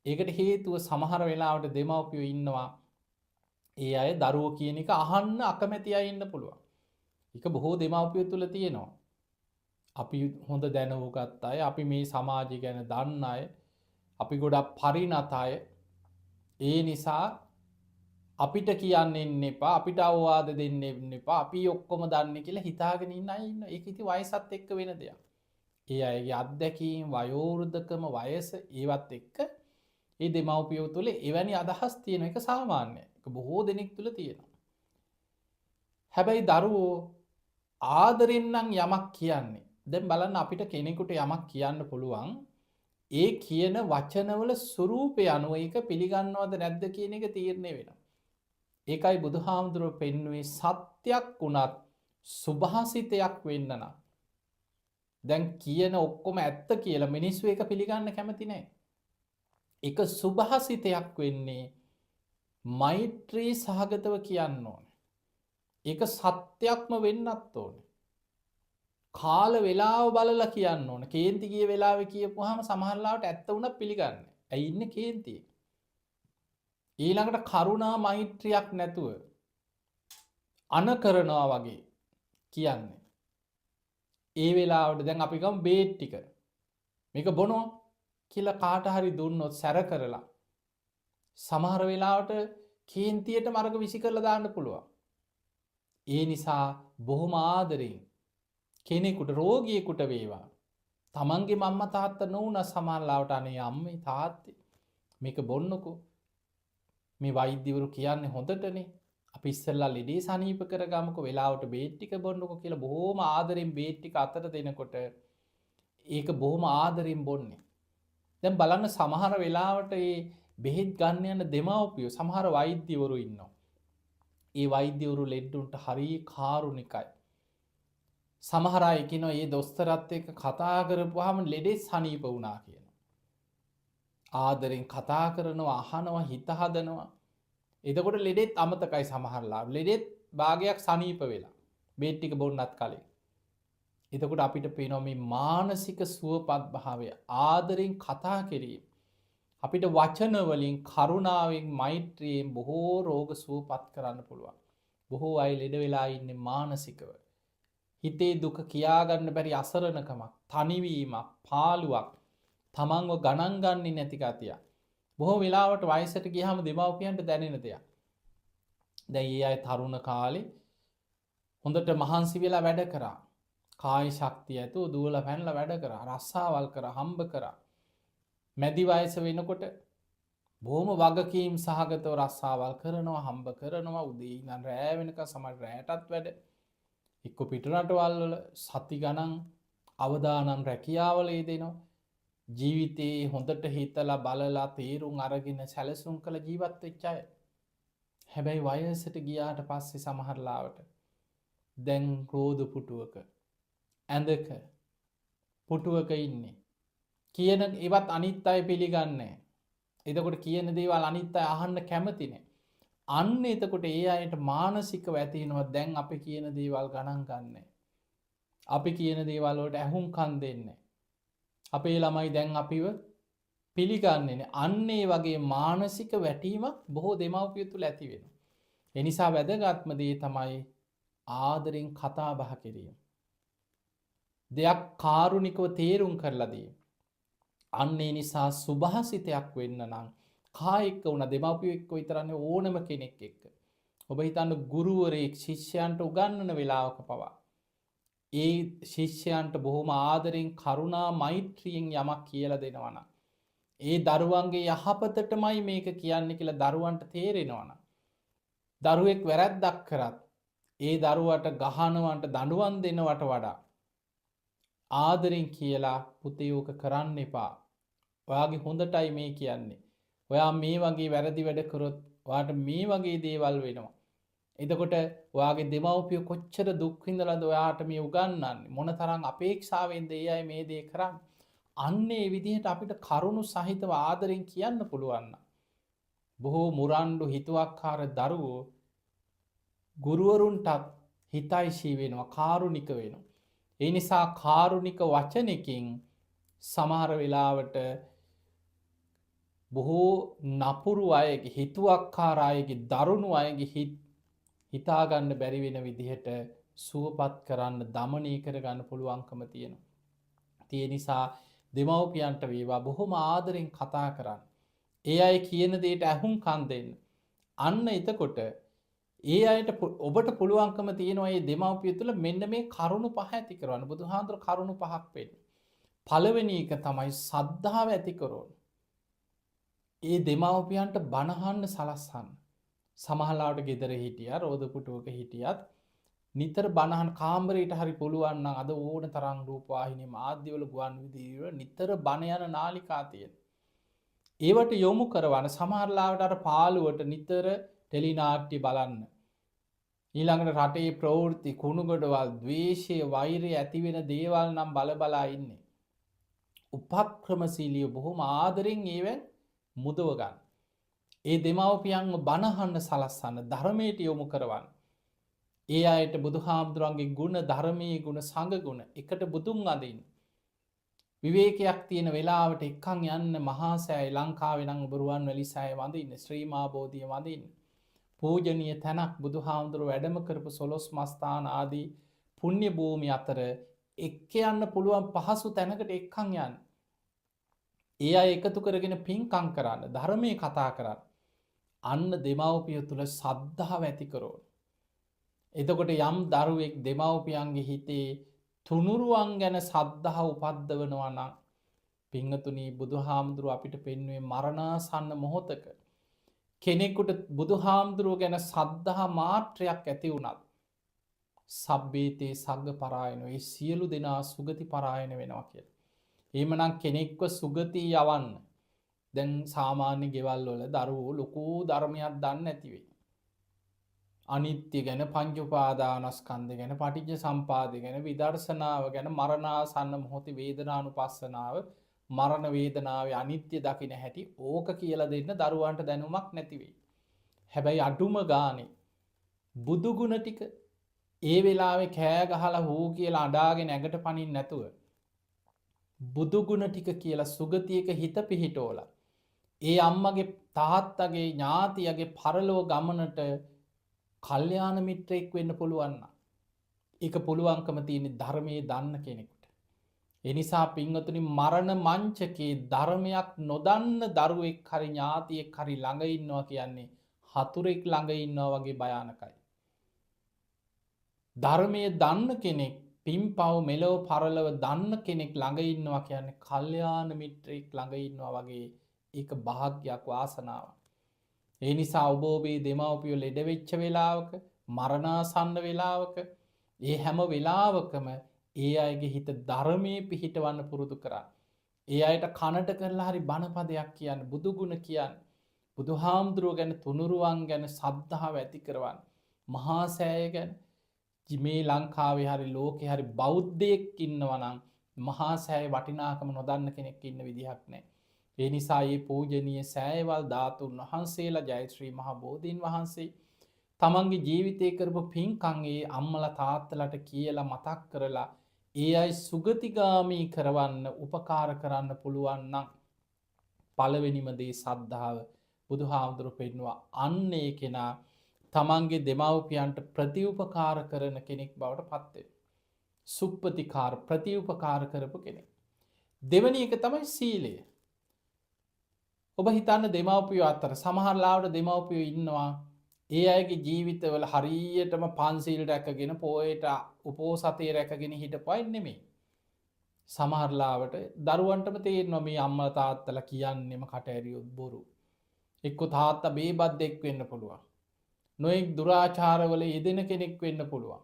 S2: ඒකට හේතුව සමහර වෙලාවට දෙමව්පියෝ ඉන්නවා ඒ අය දරුවෝ කියන එක අහන්න අකමැති අය ඉන්න පුළුවන්. ඒක බොහෝ දෙමව්පියෝ තුල තියෙනවා. අපි හොඳ දැනුගත් අය, අපි මේ සමාජය ගැන දන්න අය, අපි ගොඩක් පරිණත අය. ඒ නිසා අපිට කියන්න එන්න එපා, අපිට අවවාද දෙන්න එන්න එපා, අපි ඔක්කොම දන්නේ කියලා හිතාගෙන ඉන්න අය ඉන්නවා. ඒක ඉතින් වයසත් එක්ක වෙන දෙයක්. ඒ අයගේ අත්දැකීම්, වයෝවෘද්ධකම, වයස ඒවත් එක්ක ඒ දෙමව්පියෝ තුළ එවැනි අදහස් තියෙන එක සාමාන්‍යයි. ඒක බොහෝ දෙනෙක් තුළ තියෙනවා. හැබැයි දරුවෝ ආදරෙන් නම් යමක් කියන්නේ. දැන් බලන්න අපිට කෙනෙකුට යමක් කියන්න පුළුවන්. ඒ කියන වචනවල ස්වරූපය අනුව ඒක පිළිගන්නවද නැද්ද කියන එක තීරණය වෙනවා. ඒකයි බුදුහාමුදුරුවෝ පෙන්වුවේ සත්‍යක් වුණත් සුභාසිතයක් වෙන්න නම්. දැන් කියන ඔක්කොම ඇත්ත කියලා මිනිස්සු ඒක පිළිගන්න කැමති නැහැ. එක සුභාසිතයක් වෙන්නේ මෛත්‍රී සහගතව කියන්න ඕනේ. ඒක සත්‍යක්ම වෙන්නත් ඕනේ. කාල වෙලාව බලලා කියන්න ඕනේ. කේන්ති ගිය වෙලාවේ කියපුවාම සමහර ලාවට ඇත්ත වුණත් පිළිගන්නේ. ඇයි ඉන්නේ කේන්තියේ? ඊළඟට කරුණා මෛත්‍රියක් නැතුව අන කරනවා වගේ කියන්නේ. ඒ වෙලාවට දැන් අපි ගමු බේත් ටික. මේක බොනවා කියලා කාට හරි දුන්නොත් සැර කරලා සමහර වෙලාවට කේන්තියට මර්ග විසි කරලා දාන්න පුළුවන්. ඒ නිසා බොහොම ආදරෙන් කෙනෙකුට රෝගියෙකුට වේවා තමන්ගේ මම්මා තාත්තා නොවුන සමහර ලාවට අනේ අම්මේ තාත්තේ මේක බොන්නකෝ මේ වෛද්‍යවරු කියන්නේ හොඳටනේ අපි ඉස්සෙල්ලා ලෙඩේ සනීප කරගමුකෝ වෙලාවට බේත් ටික බොන්නකෝ කියලා බොහොම ආදරෙන් බේත් ටික අතට දෙනකොට ඒක බොහොම ආදරෙන් බොන්නේ. දැන් බලන්න සමහර වෙලාවට මේ බෙහෙත් ගන්න යන දෙමව්පියෝ සමහර වෛද්‍යවරු ඉන්නවා. ඒ වෛද්‍යවරු ලෙඩුන්ට හරි කාරුණිකයි. සමහර අය කියනවා මේ දොස්තරත් එක්ක කතා කරපුවාම ලෙඩේ සනීප වුණා කියනවා. ආදරෙන් කතා කරනවා, අහනවා, හිත හදනවා. එතකොට ලෙඩෙත් අමතකයි සමහරලා. ලෙඩෙත් භාගයක් සනීප වෙලා. බේත් ටික බොන්නත් කලින්. එතකොට අපිට පේනවා මේ මානසික සුවපත් භාවය ආදරෙන් කතා කිරීම අපිට වචන වලින් කරුණාවෙන් මෛත්‍රියෙන් බොහෝ රෝග සුවපත් කරන්න පුළුවන්. බොහෝ අය ලෙඩ වෙලා ඉන්නේ මානසිකව. හිතේ දුක කියාගන්න බැරි අසරණකමක්, තනිවීමක්, පාළුවක්, තමන්ව ගණන් ගන්නේ නැති ගතියක්. බොහෝ වෙලාවට වයසට ගියාම දෙමව්පියන්ට දැනෙන දෙයක්. දැන් ඊ අය තරුණ කාලේ හොඳට මහන්සි වෙලා වැඩ කරා. කායි ශක්තිය ඇතුව දුවලා පැනලා වැඩ කරා, රස්සාවල් කරා, හම්බ කරා. මැදි වයස වෙනකොට බොහොම වගකීම් සහගතව රස්සාවල් කරනවා, හම්බ කරනවා, උදේ ඉඳන් රෑ වෙනකන් සමහර රැයටත් වැඩ. එක්ක පිටරටවල් වල සති ගණන් අවදානම් රැකියාවල යෙදෙනවා. ජීවිතේ හොඳට හිතලා බලලා තීරුම් අරගෙන සැලසුම් කළ ජීවත් වෙච්ච අය. හැබැයි වයසට ගියාට පස්සේ සමහර ලාවට දැන් රෝද පුටුවක ඇඳක පුටුවක ඉන්නේ. කියන ඒවත් අනිත් අය පිළිගන්නේ නැහැ. එතකොට කියන දේවල් අනිත් අය අහන්න කැමති නැහැ. අන්න එතකොට ඒ අයට මානසිකව ඇති වෙනවා දැන් අපි කියන දේවල් ගණන් ගන්නෑ. අපි කියන දේවල් වලට ඇහුම්කන් දෙන්නේ. අපේ ළමයි දැන් අපිව පිළිගන්නේ නැහැ. අන්න ඒ වගේ මානසික වැටීමක් බොහෝ දෙමව්පියෝ තුල ඇති වෙනවා. ඒ නිසා වැදගත්ම දේ තමයි ආදරෙන් කතා බහ කිරීම. දෙයක් කාරුණිකව තේරුම් කරලා දීම. අන්න ඒ නිසා සුභාසිතයක් වෙන්න නම් කායික වුණ දෙමව්පියෝ එක්ක විතරන්නේ ඕනම කෙනෙක් එක්ක. ඔබ හිතන්න ගුරුවරයෙක් ශිෂ්‍යයන්ට උගන්වන වෙලාවක පවා ඒ ශිෂ්‍යයන්ට බොහොම ආදරෙන් කරුණා මෛත්‍රියෙන් යමක් කියලා දෙනවා නම් ඒ දරුවන්ගේ යහපතටමයි මේක කියන්නේ කියලා දරුවන්ට තේරෙනවා නම් දරුවෙක් වැරැද්දක් කරත් ඒ දරුවට ගහනවට දඬුවම් දෙනවට වඩා ආදරෙන් කියලා පුතේ ඕක කරන්න එපා. ඔයාගේ හොඳටයි මේ කියන්නේ. ඔයා මේ වගේ වැරදි වැඩ කරොත් ඔයාට මේ වගේ දේවල් වෙනවා. එතකොට ඔයාගේ දෙමව්පිය කොච්චර දුක් විඳලාද ඔයාට මේ උගන්වන්නේ? මොනතරම් අපේක්ෂාවෙන්ද ඒ අය මේ දේ කරන්නේ? අන්න ඒ විදිහට අපිට කරුණු සහිතව ආදරෙන් කියන්න පුළුවන් නම් බොහෝ මුරණ්ඩු හිතුවක්කාර දරුවෝ ගුරුවරුන්ටත් හිතයිශී වෙනවා, කාරුණික වෙනවා. ඒ නිසා කාරුණික වචනකින් සමහර වෙලාවට බොහෝ නපුරු අයගේ, හිතුවක්කාර අයගේ, දරුණු අයගේ හිතාගන්න බැරි වෙන විදිහට සුවපත් කරන්න, දමනය කරගන්න පුළුවන්කම තියෙනවා. ඒ නිසා දෙමව්පියන්ට වේවා බොහොම ආදරෙන් කතා කරන්න. ඒ අය කියන දේට ඇහුම්කන් දෙන්න. අන්න එතකොට ඒ අයට ඔබට පුළුවන්කම තියෙනවා මේ දෙමව්පිය තුළ මෙන්න මේ කරුණු පහ ඇති කරවන්න. බුදුහාඳුර කරුණු පහක් වෙන්නේ. පළවෙනි එක තමයි සද්ධාව ඇති කරවන්න. ඒ දෙමව්පියන්ට බණහන්න සලස්සන්න. සමහරවිට ගෙදර හිටියා, රෝදපුටුවක හිටියත් නිතර බණහන් කාමරයට හරි පුළුවන් නම් අද ඕන තරම් රූපවාහිනී මාධ්‍යවල ගුවන් විදුලිවල නිතර බණ යන නාලිකා තියෙනවා. ඒවට යොමු කරවන සමහරලාවට අර පාළුවට නිතර ටෙලි නාට්‍ය බලන්න. ඊළඟට රටේ ප්‍රවෘත්ති කුණුගොඩවල් ද්වේෂය වෛරය ඇති වෙන දේවල් නම් බල ඉන්නේ. උපක්‍රමශීලීව බොහොම ආදරෙන් ඒවෙන් මුදව ගන්න. ඒ දෙමව්පියන්ව බණහන්න සලස්සන්න, ධර්මයට යොමු කරවන්න. ඒ අයට බුදුහාමුදුරන්ගේ ගුණ, ධර්මයේ ගුණ, සංඝ ගුණ එකට බුදුන් අදින්න. විවේකයක් තියෙන වෙලාවට එක්කන් යන්න මහා සෑය, ලංකාවේ නම් රුවන්වැලි සෑය වඳින්න, ශ්‍රී මහා බෝධිය වඳින්න. පූජනීය තැනක් බුදුහාමුදුරුවෝ වැඩම කරපු සොළොස් මස්ථාන ආදී පුණ්‍ය භූමිය අතර එක්ක යන්න පුළුවන් පහසු තැනකට එක්කන් යන්න. ඒ අය එකතු කරගෙන පින්කම් කරන්න, ධර්මයේ කතා කරන්න. අන්න දෙමව්පිය තුල සද්ධාව ඇති කරවන්න. එතකොට යම් දරුවෙක් දෙමව්පියන්ගේ හිතේ තුනුරුවන් ගැන සද්ධාව උපද්දවනවා නම් පින්වතුනි බුදුහාමුදුරුව අපිට පෙන්වුවේ මරණාසන්න මොහොතක කෙනෙකුට බුදුහාමුදුරුව ගැන සද්ධා මාත්‍රයක් ඇති වුණත් සබ්බේතේ සග්ග පරායනෝ, ඒ සියලු දෙනා සුගති පරායන වෙනවා කියලා. එහෙමනම් කෙනෙක්ව සුගති යවන්න දැන් සාමාන්‍ය ගෙවල් වල දරුවෝ ලොකු ධර්මයක් දන්නේ නැති වෙයි. අනිත්‍ය ගැන, පංච උපාදානස්කන්ධ ගැන, පටිච්ච සම්පදාය ගැන, විදර්ශනාව ගැන, මරණාසන්න මොහොතේ වේදනානුපස්සනාව, මරණ වේදනාවේ අනිත්‍ය දකින්න හැටි ඕක කියලා දෙන්න දරුවන්ට දැනුමක් නැති වෙයි. හැබැයි අඩුම ගානේ බුදු ගුණ ටික ඒ වෙලාවේ කෑ ගහලා හූ කියලා අඬාගෙන ඇඟට පනින්න නැතුව බුදු ගුණ ටික කියලා සුගතියක හිත පිහිටෝලා ඒ අම්මගේ, තාත්තගේ, ඥාතියගේ පරලෝ ගමනට කල්යාණ මිත්‍රෙක් වෙන්න පුළුවන් නම් ඒක පුළුවන්කම තියෙන ධර්මයේ දන්න කෙනෙකුට. ඒ නිසා පින්වතුනි මරණ මංචකේ ධර්මයක් නොදන්න දරුවෙක් හරි ඥාතියෙක් හරි ළඟ ඉන්නවා කියන්නේ හතුරෙක් ළඟ ඉන්නවා වගේ භයානකයි. ධර්මයේ දන්න කෙනෙක්, පින්පව් මෙලොව පරලොව දන්න කෙනෙක් ළඟ ඉන්නවා කියන්නේ කල්යාණ මිත්‍රෙක් ළඟ ඉන්නවා වගේ. ඒක භාග්‍යයක්, වාසනාවක්. ඒ නිසා ඔබ ඔබේ දෙමව්පියෝ ලෙඩ වෙච්ච වෙලාවක, මරණාසන්න වෙලාවක, ඒ හැම වෙලාවකම ඒ අයගේ හිත ධර්මයේ පිහිටවන්න පුරුදු කරන්න. ඒ අයට කනට කරලා හරි බණපදයක් කියන්න, බුදු ගුණ කියන්න, බුදුහාමුදුරුවෝ ගැන, තුනුරුවන් ගැන සද්ධාව ඇති කරවන්න. මහා සෑය ගැන මේ ලංකාවේ හරි ලෝකේ හරි බෞද්ධයෙක් ඉන්නවා නම් මහා සෑය වටිනාකම නොදන්න කෙනෙක් ඉන්න විදිහක් නැහැ. ඒ නිසා මේ පූජනීය සෑයවල් ධාතුන් වහන්සේලා, ජය ශ්‍රී මහා බෝධීන් වහන්සේ තමන්ගේ ජීවිතේ කරපු පින්කම් ඒ අම්මලා තාත්තලාට කියලා මතක් කරලා ඒ අය සුගතිගාමී කරවන්න උපකාර කරන්න පුළුවන් නම් පළවෙනිම දේ සද්ධාව. බුදුහාමුදුරුවෝ පෙන්වුවා අන්න ඒ කෙනා තමන්ගේ දෙමව්පියන්ට ප්‍රතිඋපකාර කරන කෙනෙක් බවට පත් වෙනවා. සුප්පතිකාර, ප්‍රතිඋපකාර කරපු කෙනෙක්. දෙවෙනි එක තමයි සීලය. ඔබ හිතන්න දෙමව්පියෝ අතර සමහර ලාවට දෙමව්පියෝ ඉන්නවා ඒ අයගේ ජීවිතවල හරියටම පන්සිල් රැකගෙන, පොයට උපෝසතේ රැකගෙන හිටපු අය නෙමෙයි. සමහර ලාවට දරුවන්ටම තේරෙනවා මේ අම්මලා තාත්තලා කියන්නේම කට ඇරියොත් බොරු. එක්ක තාත්තා බේබද්දෙක් වෙන්න පුළුවන්. නොයෙක් දුරාචාරවල යෙදෙන කෙනෙක් වෙන්න පුළුවන්.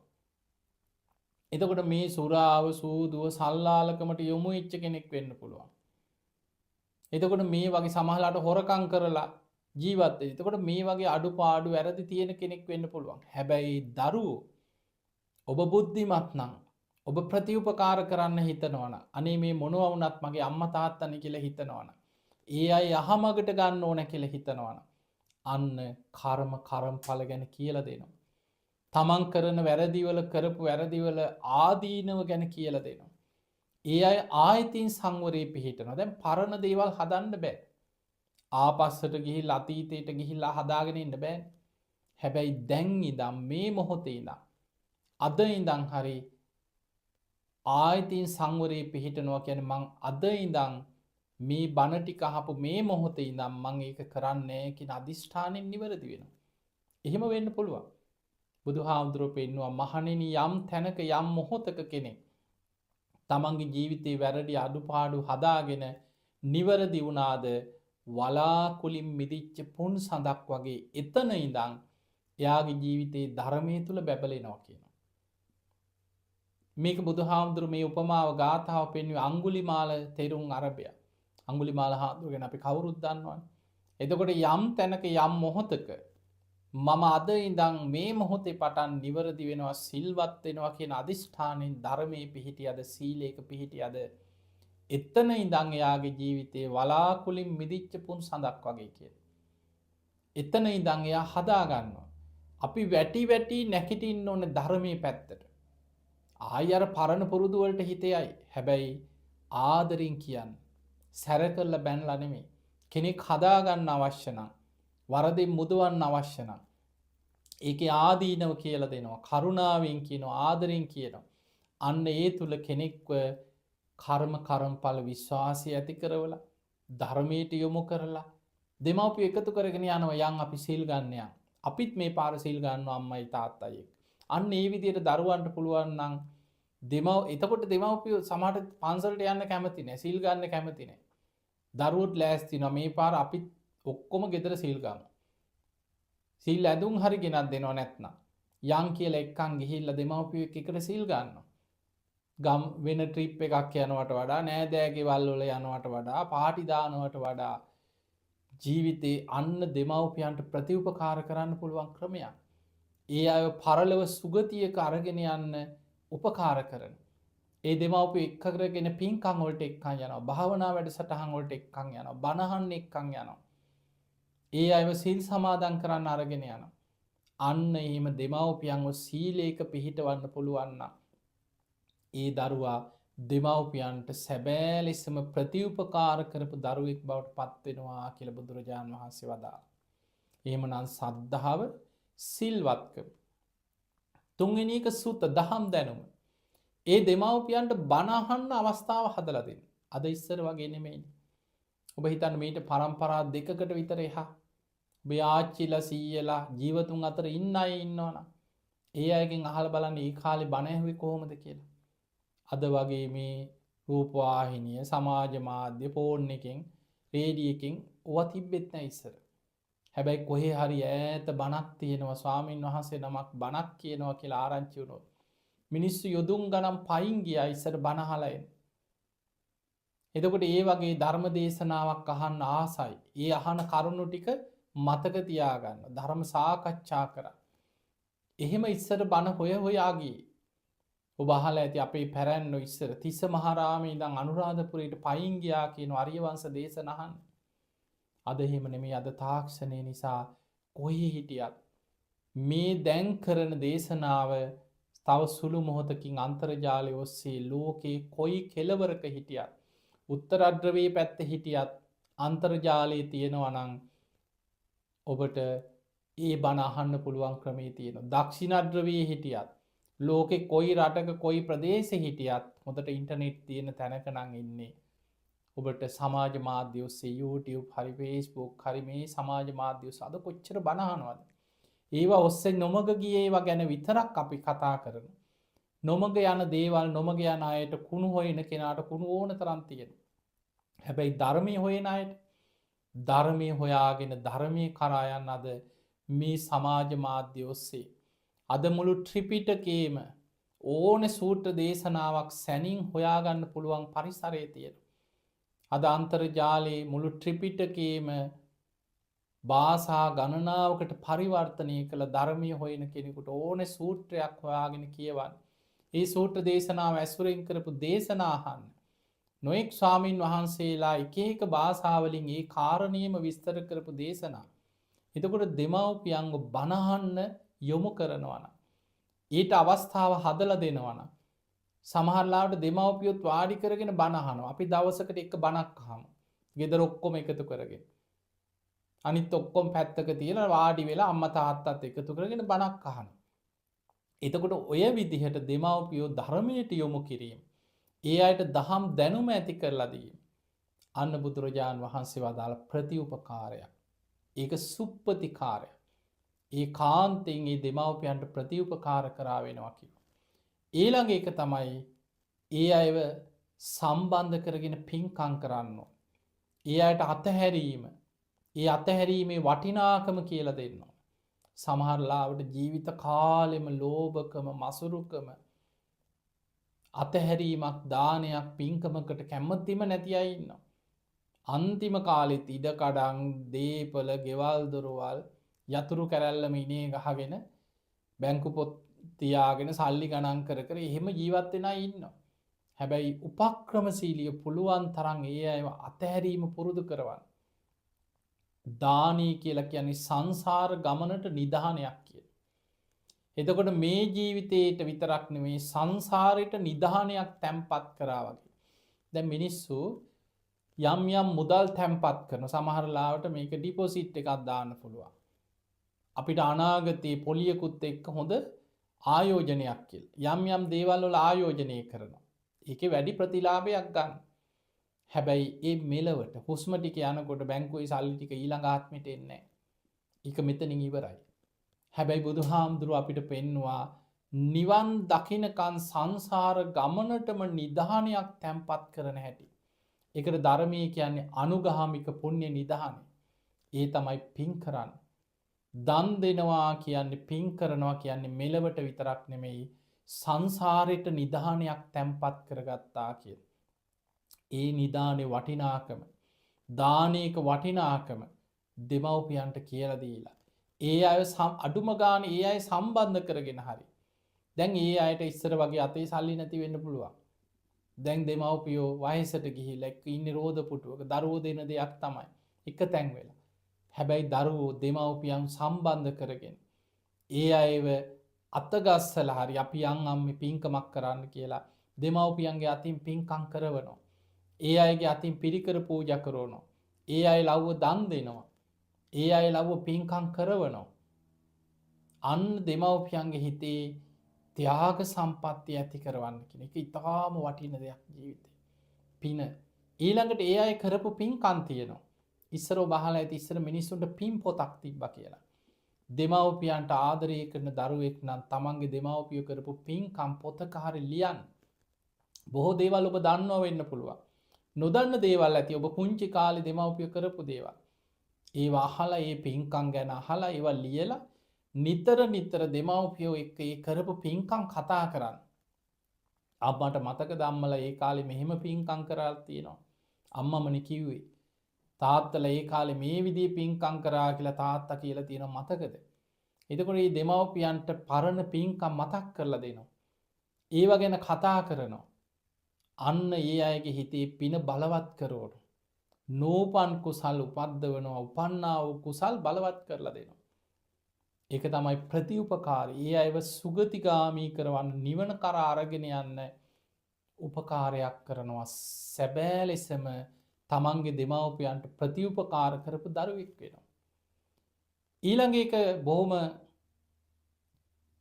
S2: එතකොට මේ සුරාව, සූදුව, සල්ලාලකමට යොමු වෙච්ච කෙනෙක් වෙන්න පුළුවන්. එතකොට මේ වගේ සමහරලාට හොරකම් කරලා ජීවත් වෙන්නේ. එතකොට මේ වගේ අඩුපාඩු වැරදි තියෙන කෙනෙක් වෙන්න පුළුවන්. හැබැයි දරුවෝ ඔබ බුද්ධිමත් නම් ඔබ ප්‍රතිඋපකාර කරන්න හිතනවනම් අනේ මේ මොනවා වුණත් මගේ අම්මා තාත්තනේ කියලා හිතනවනම් ඒ අය යහමගට ගන්න ඕන කියලා හිතනවනම් අන්න කර්මඵල ගැන කියලා දෙනවා. තමන් කරන වැරදිවල කරපු වැරදිවල ආදීනව ගැන කියලා දෙනවා. ඒ අය ආයතින් සංවරයේ පිහිටනවා. දැන් පරණ දේවල් හදන්න බෑ. ආපස්සට ගිහිල්ලා අතීතයට ගිහිල්ලා හදාගෙන ඉන්න බෑනේ. හැබැයි දැන් ඉඳන් මේ මොහොතේ ඉඳන් අද ඉඳන් හරි ආයතින් සංවරයේ පිහිටනවා කියන්නේ මං අද ඉඳන් මේ බණ ටික අහපු මේ මොහොතේ ඉඳන් මං ඒක කරන්නේ කියන අදිෂ්ඨානෙන් නිවැරදි වෙනවා. එහෙම වෙන්න පුළුවන්. බුදුහාමුදුරුවෝ පෙන්නවා මහණෙනි යම් තැනක යම් මොහොතක කෙනෙක් තමන්ගේ ජීවිතේ වැරදි අඩුපාඩු හදාගෙන නිවැරදි වුණාද වලාකුලින් මිදිච්ච පුන් සඳක් වගේ එතන ඉඳන් එයාගේ ජීවිතේ ධර්මයේ තුල බැබලෙනවා කියනවා. මේක බුදුහාමුදුරුවෝ මේ උපමාව ගාථාව පෙන්වුවේ අඟුලිමාල තෙරුන් අරබය. අඟුලිමාල හාමුදුරුවෝ ගැන අපි කවුරුත් දන්නවනේ. එතකොට යම් තැනක යම් මොහොතක මම අද ඉඳන් මේ මොහොතේ පටන් නිවැරදි වෙනවා සිල්වත් වෙනවා කියන අදිෂ්ඨානෙන් ධර්මයේ පිහිටියද සීලයක පිහිටියද එතන ඉඳන් එයාගේ ජීවිතේ වලාකුලින් මිදිච්ච පුන් සඳක් වගේ කියලා. එතන ඉඳන් එයා හදා ගන්නවා. අපි වැටි වැටි නැගිටින්න ඕනේ ධර්මයේ පැත්තට. ආය අර පරණ පුරුදු වලට හිතේයි. හැබැයි ආදරින් කියන්න. සැර කරලා බැනලා නෙමෙයි. කෙනෙක් හදා ගන්න අවශ්‍ය නම් වරදින් මුදවන්න අවශ්‍ය නම් ඒකේ ආදීනව කියලා දෙනවා. කරුණාවෙන් කියනවා, ආදරෙන් කියනවා. අන්න ඒ තුල කෙනෙක්ව කර්මඵල විශ්වාසය ඇති කරවලා ධර්මයට යොමු කරලා දෙමාපියෝ එකතු කරගෙන යනවා යන් අපි සීල් ගන්න යන්. අපිත් මේ පාර සීල් ගන්නවා අම්මයි තාත්තයි එක්ක. අන්න ඒ විදිහට දරුවන්ට පුළුවන් නම් එතකොට දෙමාපියෝ සමහරට පන්සලට යන්න කැමති නැහැ, සීල් ගන්න කැමති නැහැ. දරුවොත් ලෑස්ති වෙනවා මේ පාර අපිත් ඔක්කොම ගෙදර සීල් ගමු. සීල් ඇඳුම් හරි ගෙනත් දෙනව නැත්නම් යන් කියලා එක්කන් ගිහිල්ලා දෙමාපියෝ එකට සීල් ගන්නවා. ගම් වෙන ට්‍රිප් එකක් යනවට වඩා නෑදෑගේ වල් වල යනවට වඩා පාටි දානවට වඩා ජීවිතේ අන්න දෙමව්පියන්ට ප්‍රතිඋපකාර කරන්න පුළුවන් ක්‍රමයක්. ඒ අය පරලොව සුගතියක අරගෙන යන්න උපකාර කරන. ඒ දෙමව්පියෝ එක්ක කරගෙන පින්කම් වලට එක්කන් යනවා. භාවනා වැඩසටහන් වලට එක්කන් යනවා. බණ අහන්න එක්කන් යනවා. ඒ අයව සීල් සමාදන් කරන්න අරගෙන යනවා. අන්න එහෙම දෙමව්පියන්ව සීලයක පිහිටවන්න පුළුවන් නම් ඒ දරුවා දෙමව්පියන්ට සැබෑ ලෙසම ප්‍රතිඋපකාර කරපු දරුවෙක් බවට පත් වෙනවා කියලා බුදුරජාණන් වහන්සේ වදාළා. එහෙමනම් සද්ධාව, සිල්වත්කම. තුන්වෙනි එක සුත දහම් දැනුම. ඒ දෙමව්පියන්ට බණ අහන්න අවස්ථාව හදලා දෙන්න. අද ඉස්සර වගේ නෙමෙයි. ඔබ හිතන්න මේට පරම්පරා දෙකකට විතර එහා ඔබ ආච්චිලා සීයලා ජීවතුන් අතර ඉන්න අය ඉන්නවනම් ඒ අයගෙන් අහලා බලන්න ඒ කාලේ බණ ඇහුවේ කොහොමද කියලා. අද වගේ මේ රූපවාහිනිය, සමාජ මාධ්‍ය, ෆෝන් එකෙන්, රේඩියෝ එකෙන් ඕවා තිබෙත් නැහැ ඉස්සර. හැබැයි කොහේ හරි ඈත බණක් තියෙනවා, ස්වාමින් වහන්සේ නමක් බණක් කියනවා කියලා ආරංචි වුණොත් මිනිස්සු යොදුන් ගණන් පයින් ගියා ඉස්සර බණ අහලා එන්න. එතකොට ඒ වගේ ධර්ම දේශනාවක් අහන්න ආසයි. ඒ අහන කරුණු ටික මතක තියාගන්න. ධර්ම සාකච්ඡා කරා. එහෙම ඉස්සර බණ හොයා ගියේ. ඔබ අහලා ඇති අපේ පැරැන්නෝ ඉස්සර තිස්ස මහරාමේ ඉඳන් අනුරාධපුරයට පයින් ගියා කියන ආර්ය වංශ දේශන අහන්න. අද එහෙම නෙමෙයි. අද තාක්ෂණය නිසා කොහේ හිටියත් මේ දැන් කරන දේශනාව තව සුළු මොහොතකින් අන්තර්ජාලය ඔස්සේ ලෝකේ කොයි කෙළවරක හිටියත් උත්තරද්‍රවයේ පැත්තේ හිටියත් අන්තර්ජාලයේ තියෙනවා නම් ඔබට ඒ බණ අහන්න පුළුවන් ක්‍රමේ තියෙනවා. දක්ෂිණද්‍රවයේ හිටියත් ලෝකේ කොයි රටක කොයි ප්‍රදේශෙ හිටියත් හොඳට ඉන්ටර්නෙට් තියෙන තැනක නම් ඉන්නේ. ඔබට සමාජ මාධ්‍ය ඔස්සේ YouTube හරි Facebook හරි මේ සමාජ මාධ්‍ය ඔස්සේ අද කොච්චර බණ අහනවද? ඒවා ඔස්සේ නොමග ගියේ ඒවා ගැන විතරක් අපි කතා කරනවා. නොමග යන දේවල් නොමග යන අයට කුණු හොයන කෙනාට කුණු ඕන තරම් තියෙනවා. හැබැයි ධර්මයේ හොයන අයට ධර්මයේ හොයාගෙන ධර්මයේ කරා යන අද මේ සමාජ මාධ්‍ය ඔස්සේ අද මුළු ත්‍රිපිටකයේම ඕන සූත්‍ර දේශනාවක් සැනින් හොයාගන්න පුළුවන් පරිසරයේ තියෙනවා. අද අන්තර්ජාලයේ මුළු ත්‍රිපිටකයේම භාෂා ගණනාවකට පරිවර්තනය කළ ධර්මය හොයන කෙනෙකුට ඕන සූත්‍රයක් හොයාගෙන කියවන්න. ඒ සූත්‍ර දේශනාව ඇසුරෙන් කරපු දේශනාහන්න. නොෙක් ස්වාමීන් වහන්සේලා එක භාෂාවලින් ඒ කාරණයම විස්තර කරපු දේශනා. එතකොට දෙමව්පියන්ග බණහන්න යොමු කරනවන. ඊට අවස්ථාව හදල දෙනවන. සමහරලාට දෙමව්පියොත් වාඩි කරගෙන බණහනවා. අපි දවසකට එක බණක් හම. ගෙදර ඔක්කොම එකතු කරගෙන. අනිත් ඔක්කොම් පැත්තක තියෙන වාඩි වෙලා අම්ම තාත්තත් එකතු කරගෙන බණක් අහන. එතකොට ඔය විදිහට දෙමව්පියෝ ධර්මයට යොමු කිරීම. ඒ අයට දහම් දැනුම ඇති කරලදීම. අන්න බුදුරජාණන් වහන්සේ වදාළ ප්‍රතිඋපකාරයක්. ඒක සුප්පතිකාරය. ඒ කාන්තෙන් ඒ දෙමව්පියන්ට ප්‍රතිඋපකාර කරාවෙනවා කිව. ඊළඟ එක තමයි ඒ අයව සම්බන්ධ කරගෙන පින්කං කරන්න. ඒ අයට අතහැරීම ඒ අතහැරීමේ වටිනාකම කියල දෙන්න. සමහරලාවට ජීවිත කාලෙම ලෝභකම මසුරුකම අතහැරීමක් දානයක් පින්කමකට කැම්මතිම නැතියි ඉන්න. අන්තිම කාලෙත් ඉඩකඩං දේපල ගෙවල් දොරුවල් යතුරු කැරැල්ලම ඉනේ ගහගෙන බැංකු පොත් තියාගෙන සල්ලි ගණන් කර එහෙම ජීවත්වෙන ඉන්න. හැබැයි උපක්‍රමසීලිය පුළුවන් තරන් ඒ අය අතහැරීම පුරුදු කරවන්න. දානී කියලා කියන්නේ සංසාර ගමනට නිධානයක් කිය. එතකොට මේ ජීවිතයට විතරක් නෙමේ සංසාරයට නිධානයක් තැම්පත් කරා වගේ. දැ මිනිස්සු යම් යම් මුදල් තැම්පත් කරන සමහරලාවට මේක ඩිපොසිට් එකක් දාන්න පුළුවන්. අපිට අනාගතයේ පොලියකුත් එක්ක හොඳ ආයෝජනයක් කියල් යම් යම් දේවල්වල ආයෝජනය කරනවා. ඒක වැඩි ප්‍රතිලාභයක් ගන්න. හැබැයි ඒ මෙලවට හුස්මටික යනකොට බැංකුවයි සල්ලිටික ඊළඟ ආත්මට එන්නේ. එක මෙතනින් ඉවරයි. හැබැයි බුදු හාමුදුරුව අපිට පෙන්නවා නිවන් දකිනකන් සංසාර ගමනටම නිධානයක් තැම්පත් කරන හැටි. එකට ධර්මය කියන්නේ අනුගහාමික පුුණ්‍ය නිධානය. ඒ තමයි පින් කරන්න. දන් දෙනවා කියන්නේ පින් කරනවා කියන්නේ මෙලවට විතරක් නෙමෙයි සංසාරයට නිධානයක් තැම්පත් කරගත්තා කිය. ඒ නිධානය වටිනාකම දානයක වටිනාකම දෙමව්පියන්ට කියල දීලා. ඒ අය අඩුමගාන ඒ අය සම්බන්ධ කරගෙන හරි. දැන් ඒ අයට ඉස්සර වගේ අතේ සල්ලි නැති වෙන්න පුළුවන්. දැන් දෙමව්පියෝ වයසට ගිහි ලැක් ඉන්න රෝධ පුටුවක දරුවෝ දෙන දෙයක් තමයි එක තැන් වෙලා. හැබැයි දරුවෝ දෙමව්පියන් සම්බන්ධ කරගෙන. ඒ අයව අත්තගස්සල හරි අපි යං අම්ම පින්කමක් කරන්න කියලා දෙමව්පියන්ගේ අතින් පින්කං කරවනවා. ඒ අයගේ අතින් පිරිකර පූජ කරෝනවා. ඒ අය ලව්ව දන් දෙනවා. ඒ අය ලව්ව පින්කං කරවනවා. අන්න දෙමව්පියන්ගේ හිතේ ත්‍යාග සම්පත්තිය ඇති කරවන්න කෙන එක ඉතාම වටින දෙයක් ජීවිතය. පින ඊළඟට ඒ අය කරපු පින්කන් තියෙනවා. ඉස්සරෝ බහල ඇති ඉස්සර මිනිස්සුන්ට පින් පොතක් තිබ්බ කියලා. දෙමව්පියන්ට ආදරය කරන දරුවෙක් නම් තමන්ගේ දෙමව්පිය කරපු පින්කම් පොතකහරි ලියන්. බොහෝ දේවල් ඔබ දන්නවා වෙන්න පුළුවන්. නොදන්න දේවල් ඇති ඔබ පුංචි කාලෙ දෙමව්පිය කරපු දේවල්. ඒ අහලා ඒ පින්කං ගැන අහලා ඒවල් ලියලා නිතර නිතර දෙමව්පියෝ එක්ක ඒ කරපු පින්කං කතා කරන්න. අම්මට මතක දම්මල ඒ කාලෙ මෙහෙම පින්කං කරල් තියෙනවා. අම්මමනි කිව්වේ. තාත්තල ඒ කාලෙ මේ විදිී පින්කං කරා කියලා තාත්තා කියලා තියෙන මතකද. එතකොට ඒ දෙමව්පියන්ට පරණ පින්කම් මතක් කරලා දෙනවා. ඒව ගැන කතා කරනවා. අන්න ඒ අයගේ හිතේ පින බලවත් කරෝට. නෝපන් කුසල් උපද්දවනවා උපන්නාව කුසල් බලවත් කරලා දෙනවා. ඒක තමයි ප්‍රතිඋපකාර ඒ අයව සුගතිගාමී කරවන්න නිවන කර අරගෙන යන්න උපකාරයක් කරනවා සැබෑ ලෙසම තමන්ගේ දෙමව්පියන්ට ප්‍රතිඋපකාර කරපු දරුවෙක් වෙනවා. ඊළඟ එක බොහොම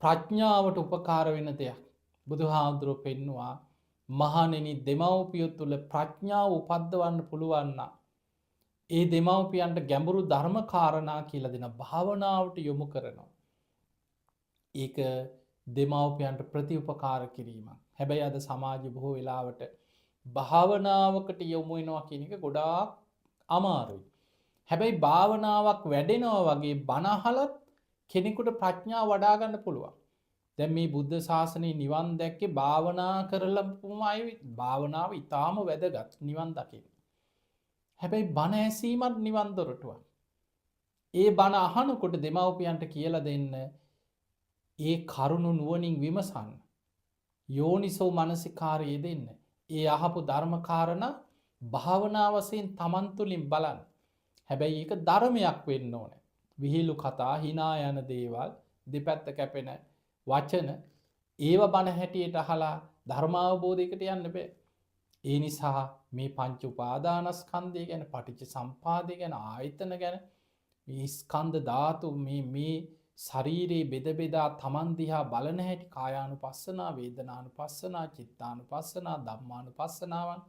S2: ප්‍රඥාවට උපකාර වෙන දෙයක් බුදු හාමුදුරුව පෙන්නවා මහනෙනි දෙමව්පියො තුළ ප්‍රඥාව උපද්දවන්න පුළුවන්න. ඒ දෙමව්පියන්ට ගැඹුරු ධර්ම කාරණා කියල දෙන භාවනාවට යොමු කරනවා. ඒක දෙමව්පියන්ට ප්‍රතිඋපකාර කිරීම. හැබැයි අද සමාජ බොහෝ වෙලාවට භාවනාවකට යොමුවෙනවා කියනක ගොඩාක් අමාරුයි. හැබැයි භාවනාවක් වැඩෙනවා වගේ බණහලත් කෙනෙකුට ප්‍රඥා වඩාගන්න පුළුවන්. දැන් මේ බුද්ධ ශාසනයේ නිවන් දැක්කේ භාවනා කරලපුමයි භාවනාව ඉතාම වැදගත් නිවන් දකින. හැබැයි බණ ඇසීමත් නිවන් දොරටුවක්. ඒ බණ අහනකොට දෙමව්පියන්ට කියලා දෙන්න ඒ කරුණු නුවණින් විමසන්න. යෝනිසෝ මනසිකාරයේ දෙන්න. ඒ අහපු ධර්මකාරණ භාවනා වශයෙන් තමන් තුළින් බලන්න. හැබැයි ඒක ධර්මයක් වෙන්න ඕන. විහිළු කතා හිනා යන දේවල් දෙපැත්ත කැපෙන වචන ඒව බණ හැටියට අහලා ධර්මාවබෝධයකට යන්න බෑ. ඒ නිසා මේ පංච උපාදානස්කන්ධය ගැන පටිච්ච සම්පදාය ගැන ආයතන ගැන මේ ස්කන්ධ ධාතු මේ ශරීරයේ බෙද බෙදා තමන් දිහා බලන හැටි කායානුපස්සනා වේදනානුපස්සනා චිත්තානුපස්සනා ධම්මානුපස්සනාවන්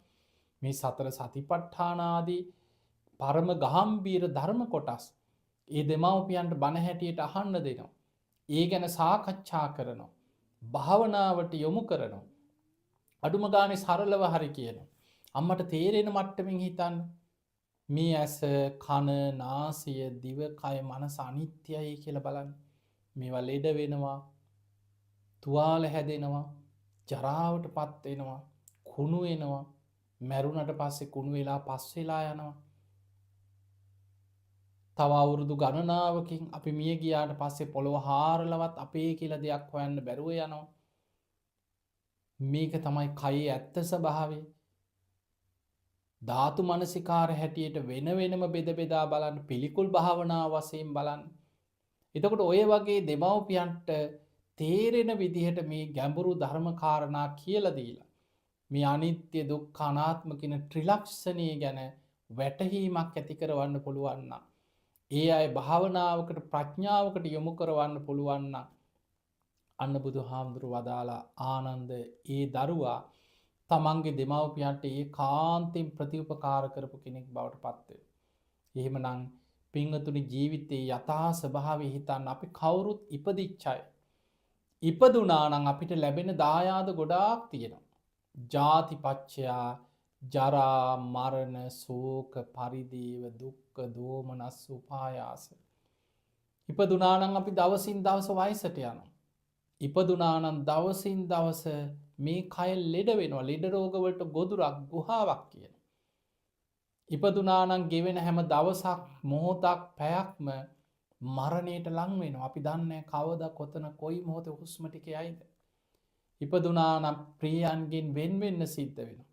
S2: මේ සතර සතිපට්ඨාන ආදී පරම ගහම්බීර ධර්ම කොටස් ඒ දෙමව්පියන්ට බණ හැටියට අහන්න දෙනවා. ඒ ගැන සාකච්ඡා කරනවා. භාවනාවට යොමු කරනවා. අඩුම ගානේ සරලව හරි කියනවා. අම්මට තේරෙන මට්ටමින් හිතන්න. මේ ඇස කන නාසය දිව කය මනස අනිත්‍යයි කියලා බලන්න. මේවා ලෙඩ වෙනවා. තුවාල හැදෙනවා. ජරාවට පත් වෙනවා. කුණු වෙනවා. මැරුණට පස්සේ කුණු වෙලා පස් වෙලා යනවා. තව අවුරුදු ගණනාවකින් අපි මිය ගියාට පස්සේ පොළොව හාරලවත් අපේ කියලා දෙයක් හොයන්න බැරුව යනවා. මේක තමයි කයේ ඇත්ත ස්වභාවය. ධාතු මනසිකාර හැටියට වෙන වෙනම බෙද බෙදා බලන්න පිළිකුල් භාවනා වශයෙන් බලන්න. එතකොට ඔය වගේ දෙමව්පියන්ට තේරෙන විදිහට මේ ගැඹුරු ධර්ම කාරණා කියලා දීලා මේ අනිත්‍ය දුක්ඛ අනාත්ම කියන ත්‍රිලක්ෂණය ගැන වැටහීමක් ඇති කරවන්න පුළුවන් නම් ඒ අය භාවනාවකට ප්‍රඥාවකට යොමු කරවන්න පුළුවන් නම් අන්න බුදුහාමුදුරුවෝ වදාලා ආනන්ද ඒ දරුවා තමන්ගේ දෙමව්පියන්ට ඒකාන්තයෙන් ප්‍රතිඋපකාර කරපු කෙනෙක් බවට පත් වෙනවා. එහෙමනම් පින්වතුනි ජීවිතයේ යථා ස්වභාවය හිතන්න අපි කවුරුත් ඉපදිච්ච අය. ඉපදුනා නම් අපිට ලැබෙන දායාද ගොඩාක් තියෙනවා. ජාතිපච්චයා ජරා මරණ ශෝක පරිදේව දුක්ඛ දෝමනස් උපායාස. ඉපදුනා නම් අපි දවසින් දවස වයසට යනවා. ඉපදුනා නම් දවසින් දවස මේ කය ලෙඩ වෙනවා. ලෙඩ රෝග වලට ගොදුරක් ගුහාවක් කියන. ඉපදුනා නම් ගෙවෙන හැම දවසක් මොහොතක් පැයක්ම මරණයට ලං වෙනවා. අපි දන්නේ කවදා කොතන කොයි මොහොතේ හුස්ම ටික යයිද. ඉපදුනා නම් ප්‍රියයන්ගෙන් වෙන් වෙන්න සිද්ධ වෙනවා.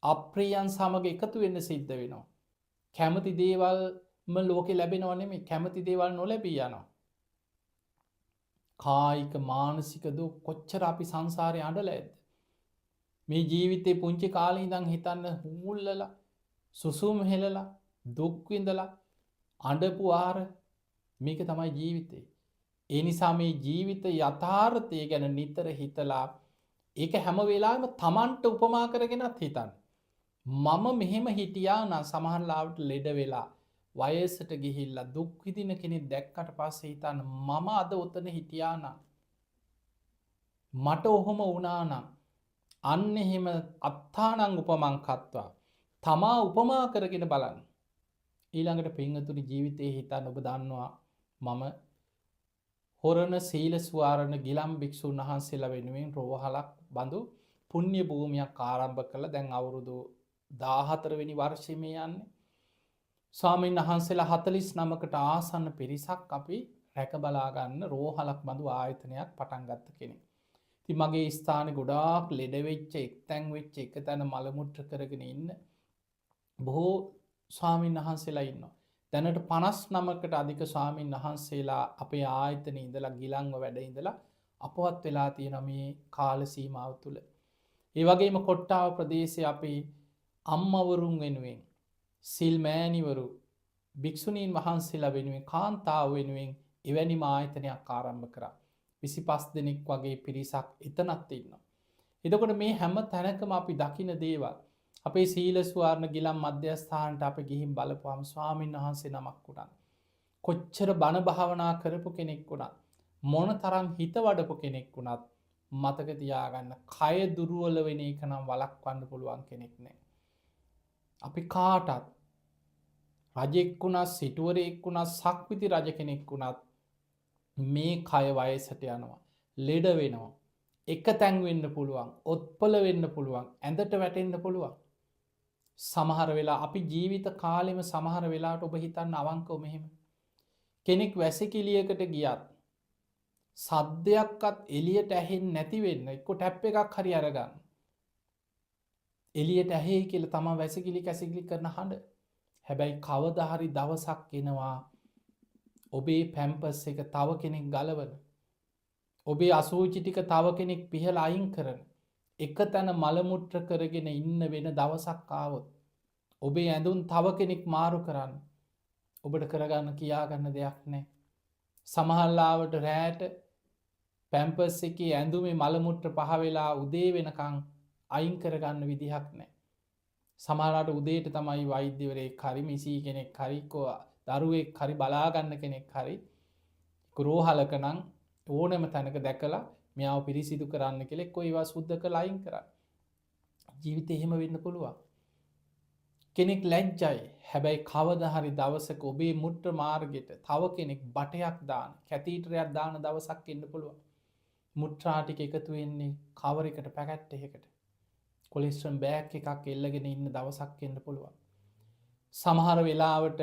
S2: අප්‍රියයන් සමග එකතු වෙන්න සිද්ධ වෙනවා. කැමති දේවල්ම ලෝකේ ලැබෙනව නෙමෙයි කැමති දේවල් නොලැබී යනවා. කායික මානසික දුක් කොච්චර අපි සංසාරේ අඬලා ඇද්ද. මේ ජීවිතේ පුංචි කාලේ ඉඳන් හිතන්න හුමුල්ලලා සුසුම් හෙලලා දුක් විඳලා අඬපු ආර මේක තමයි ජීවිතේ. ඒ නිසා මේ ජීවිත යථාර්ථය ගැන නිතර හිතලා ඒක හැම වෙලාවෙම Tamanට උපමා කරගෙනත් හිතන්න. මම මෙහෙම හිටියා නම් සමහර ලාවට ලෙඩ වෙලා වයසට ගිහිල්ලා දුක් විඳින කෙනෙක් දැක්කට පස්සේ හිතන්න මම අද උතන හිටියා නම් මට ඔහොම වුණා නම් අන්න එහෙම අත්තානං උපමං කତ୍වා තමා උපමා කරගෙන බලන්න. ඊළඟට පින්වතුනි ජීවිතේ හිතන්න ඔබ දන්නවා මම හොරණ සීල ස්වාරණ ගිලම් භික්ෂුන් වහන්සේලා වෙනුවෙන් රෝහලක් බඳු පුණ්‍ය භූමියක් ආරම්භ කළා. දැන් අවුරුදු 14 වෙනි වර්ෂයේ මේ යන්නේ. ස්වාමීන් වහන්සේලා 49කට ආසන්න පිරිසක් අපි රැක බලා ගන්න රෝහලක් බඳු ආයතනයක් පටන් ගත්ත කෙනෙක්. ඉතින් මගේ ස්ථානේ ගොඩාක් ලෙඩ වෙච්ච, එක්තැන් වෙච්ච, එකතැන මල මුත්‍ර කරගෙන ඉන්න බොහෝ ස්වාමීන් වහන්සේලා ඉන්නවා. දැනට 59කට අධික ස්වාමීන් වහන්සේලා අපේ ආයතනයේ ඉඳලා ගිලන්ව වැඩ ඉඳලා අපවත් වෙලා තියෙන මේ කාල සීමාව තුළ. ඒ වගේම කොට්ටාව ප්‍රදේශයේ අපි අම්මවරුන් වෙනුවෙන් සිල් මෑණිවරු භික්ෂුණීන් වහන්සේලා වෙනුවෙන් කාන්තාව වෙනුවෙන් එවැනි ආයතනයක් ආරම්භ කරා. 25 දෙනෙක් වගේ පිරිසක් එතනත් ඉන්නවා. එතකොට මේ හැම තැනකම අපි දකින දේවල් අපේ සීල ස්වර්ණ ගිලම් මධ්‍යස්ථානට අපි ගිහින් බලපුවම ස්වාමීන් වහන්සේ නමක් උනත් කොච්චර බණ භාවනා කරපු කෙනෙක් වුණත් මොන තරම් හිත වඩපු කෙනෙක් වුණත් මතක තියාගන්න කය දුර්වල වෙන එක නම් වළක්වන්න පුළුවන් කෙනෙක් නෑ. අපි කාටත් රජෙක් වුණත් සිටුවරයෙක් වුණත් සක්විති රජ කෙනෙක් වුණත් මේ කය වයසට යනවා, ලෙඩ වෙනවා, එක තැන් වෙන්න පුළුවන්, ඔත්පල වෙන්න පුළුවන්, ඇඳට වැටෙන්න පුළුවන්. සමහර වෙලා අපි ජීවිත කාලෙම සමහර වෙලාවට ඔබ හිතන්න අවංකව මෙහෙම කෙනෙක් වැසිකිළියකට ගියත් සද්දයක්වත් එළියට ඇහෙන්නේ නැති වෙන්න එක්ක ටැප් එකක් හරි අරගන්න. එළියට ඇහෙයි කියලා තමයි වැසිකිලි කැසිකිලි කරන හඬ. හැබැයි කවදා හරි දවසක් එනවා ඔබේ පැම්පස් එක තව කෙනෙක් ගලවන. ඔබේ අසූචි ටික තව කෙනෙක් පිහලා අයින් කරන. එක තැන මල මුත්‍ර කරගෙන ඉන්න වෙන දවසක් ආවොත් ඔබේ ඇඳුම් තව කෙනෙක් මාරු කරන්න. ඔබට කරගන්න කියාගන්න දෙයක් නැහැ. සමහරවිට රැට පැම්පස් එකේ ඇඳුමේ මල මුත්‍ර පහ වෙලා උදේ වෙනකන් අයින් කරගන්න විදිහක් නැහැ. සමහරවිට උදේට තමයි වෛද්‍යවරයෙක් හරි මිසී කෙනෙක් හරි දරුවෙක් හරි බලාගන්න කෙනෙක් හරි රෝහලක නම් ඕනෑම තැනක දැකලා මෙයාව පිරිසිදු කරන්න කියලා එක්කෝ ඒවා සුද්ධ කරලා අයින් කරන්න. ජීවිතේ එහෙම වෙන්න පුළුවන්. කෙනෙක් ලැජ්ජයි. හැබැයි කවදා හරි දවසක ඔබේ මුත්‍ර මාර්ගෙට තව කෙනෙක් බටයක් දාන, කැතීටරයක් දාන දවසක් එන්න පුළුවන්. මුත්‍රා ටික එකතු වෙන්නේ කවර් එකට පැකට් එකකට. කොලෙස්ටරෝල් බෑග් එකක් එල්ලගෙන ඉන්න දවසක් එන්න පුළුවන්. සමහර වෙලාවට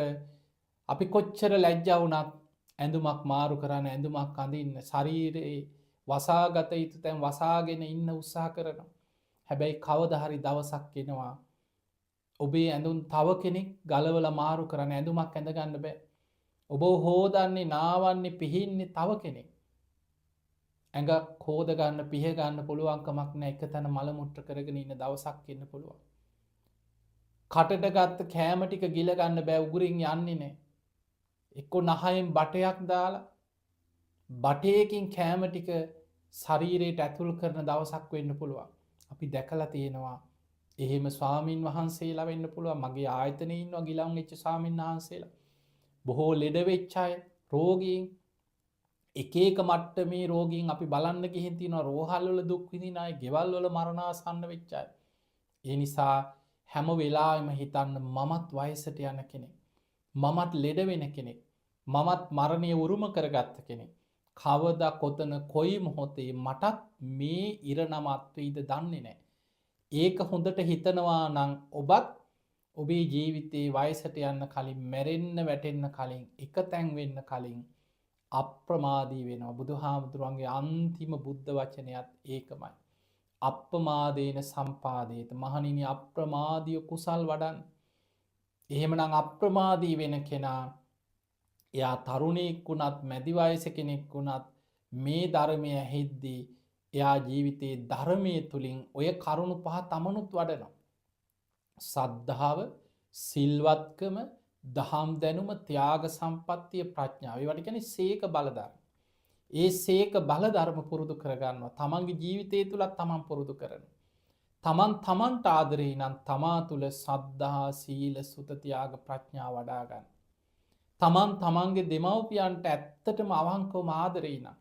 S2: අපි කොච්චර ලැජ්ජා වුණත් ඇඳුමක් මාරු කරන්න, ඇඳුමක් අඳින්න, ශරීරයේ වසාගත යුතු තැන් වසාගෙන ඉන්න උත්සාහ කරනවා. හැබැයි කවදා හරි දවසක් එනවා ඔබේ ඇඳුම් තව කෙනෙක් ගලවලා මාරු කරන්න, ඇඳුමක් ඇඳ ගන්න බෑ. ඔබ හොදන්නේ, නාවන්නේ, පිහින්නේ තව කෙනෙක්. ඇඟක් හොද ගන්න, පිහ ගන්න පුළුවන්කමක් නැහැ. එක තැන මල මුත්‍ර කරගෙන ඉන්න දවසක් එන්න පුළුවන්. කටට ගත්ත කෑම ටික ගිල ගන්න බෑ, උගුරින් යන්නේ නැහැ. එක්කෝ නහයෙන් බටයක් දාලා බටයකින් කෑම ටික ශරීරයට ඇතුල් කරන දවසක් වෙන්න පුළුවන්. අපි දැකලා තියෙනවා එහෙම ස්වාමින් වහන්සේලා වෙන්න පුළුවන්. මගේ ආයතනයේ ඉන්නවා ගිලන් වෙච්ච ස්වාමින් වහන්සේලා. බොහෝ ලෙඩ වෙච්ච අය, රෝගීන්, එක එක මට්ටමේ රෝගීන් අපි බලන්න ගිහින් තියෙනවා. රෝහල් වල දුක් විඳින අය, ගෙවල් වල මරණාසන්න වෙච්ච අය. ඒ නිසා හැම වෙලාවෙම හිතන්න මමත් වයසට යන කෙනෙක්. මමත් ලෙඩ වෙන කෙනෙක්. මමත් මරණය උරුම කරගත්ත කෙනෙක්. කවදා කොතන කොයි මොහොතේ මටත් මේ ඉරණමත් වෙයිද දන්නේ නැහැ. ඒක හොඳට හිතනවා නම් ඔබත් ඔබේ ජීවිතේ වයසට යන්න කලින්, මැරෙන්න වැටෙන්න කලින්, එක තැන් වෙන්න කලින් අප්‍රමාදී වෙනවා. බුදුහාමුදුරුවන්ගේ අන්තිම බුද්ධ වචනයත් ඒකමයි. අප්‍රමාදේන සම්පාදේත. මහණෙනි අප්‍රමාදීව කුසල් වඩන්න. එහෙමනම් අප්‍රමාදී වෙන කෙනා, එයා තරුණයෙක් වුණත්, මැදි වයස කෙනෙක් වුණත් මේ ධර්මය ඇහෙද්දී එයා ජීවිතයේ ධර්මයේ තුලින් ඔය කරුණු පහ තමනුත් වඩනවා. සද්ධාව, සිල්වත්කම, දහම් දැනුම, ත්‍යාග සම්පත්තිය, ප්‍රඥාව. ඒවට කියන්නේ සීක බලධර්ම. ඒ සීක බලධර්ම පුරුදු කරගන්නවා. තමන්ගේ ජීවිතය තුලත් තමන් පුරුදු කරනවා. තමන්ට ආදරේ නම් තමා තුල සද්ධා, සීල, සුත, ත්‍යාග, ප්‍රඥා වඩා ගන්න. තමන්ගේ දෙමව්පියන්ට ඇත්තටම අවංකවම ආදරේ නම්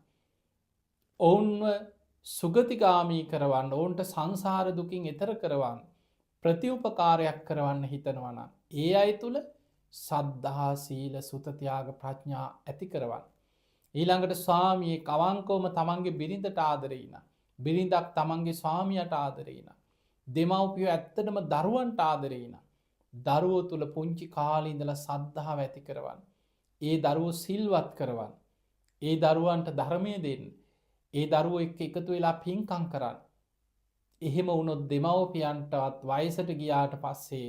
S2: ඔවුන්ව සුගතිගාමී කරවන්න, ඔවුන්ට සංසාර දුකින් එතර කරවන්න, ප්‍රතිඋපකාරයක් කරවන්න හිතනවා නම් ඒ අය තුල සද්ධා, සීල, සුත, ත්‍යාග, ප්‍රඥා ඇති කරවන්න. ඊළඟට ස්වාමියෙක් අවංකවම තමන්ගේ බිරිඳට ආදරේ නම්, බිරිඳක් තමන්ගේ ස්වාමියාට ආදරේ නම්, දෙමව්පියෝ ඇත්තටම දරුවන්ට ආදරේ නම්, දරුවෝ තුල පුංචි කාලේ ඉඳලා සද්ධාව ඇති කරවන්න. ඒ දරුවෝ සිල්වත් කරවන්න. ඒ දරුවන්ට ධර්මයේ දෙන්න. ඒ දරුවෝ එක්ක එකතු වෙලා පින්කම් කරන්න. එහෙම වුණොත් දෙමව්පියන්ටවත් වයසට ගියාට පස්සේ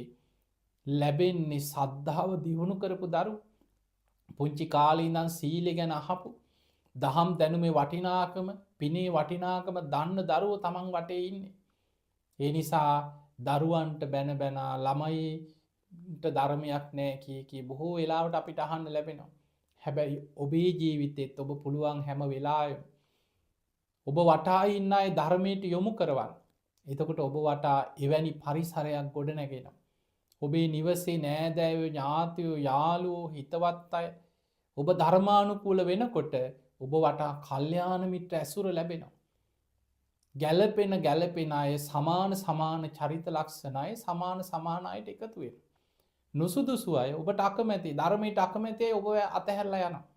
S2: ලැබෙන්නේ සද්ධාව දියුණු කරපු දරුවෝ. පුංචි කාලේ ඉඳන් සීලය ගැන අහපු, දහම් දැනුමේ වටිනාකම, පිනේ වටිනාකම දන්න දරුවෝ තමන් වටේ ඉන්නේ. ඒ නිසා දරුවන්ට බැන ළමයින්ට ධර්මයක් නැහැ කී බොහෝ වෙලාවට අපිට අහන්න ලැබෙනවා. හැබැයි ඔබේ ජීවිතෙත් ඔබ පුළුවන් හැම වෙලාවෙම ඔබ වටා ඉන්න අය ධර්මයට යොමු කරවන්න. එතකොට ඔබ වටා එවැනි පරිසරයක් ගොඩ නැගෙනවා. ඔබේ නිවසේ නෑදෑයෝ, ඥාතියෝ, යාළුවෝ, හිතවත් අය ඔබ ධර්මානුකූල වෙනකොට ඔබ වටා කල්යාණ මිත්‍ර ඇසුර ලැබෙනවා. ගැළපෙන අය, සමාන චරිත ලක්ෂණ අය, සමාන අයට එකතු වෙනවා. නුසුදුසු අය, ඔබට අකමැති, ධර්මයට අකමැති අය ඔබ අතහැරලා යනවා.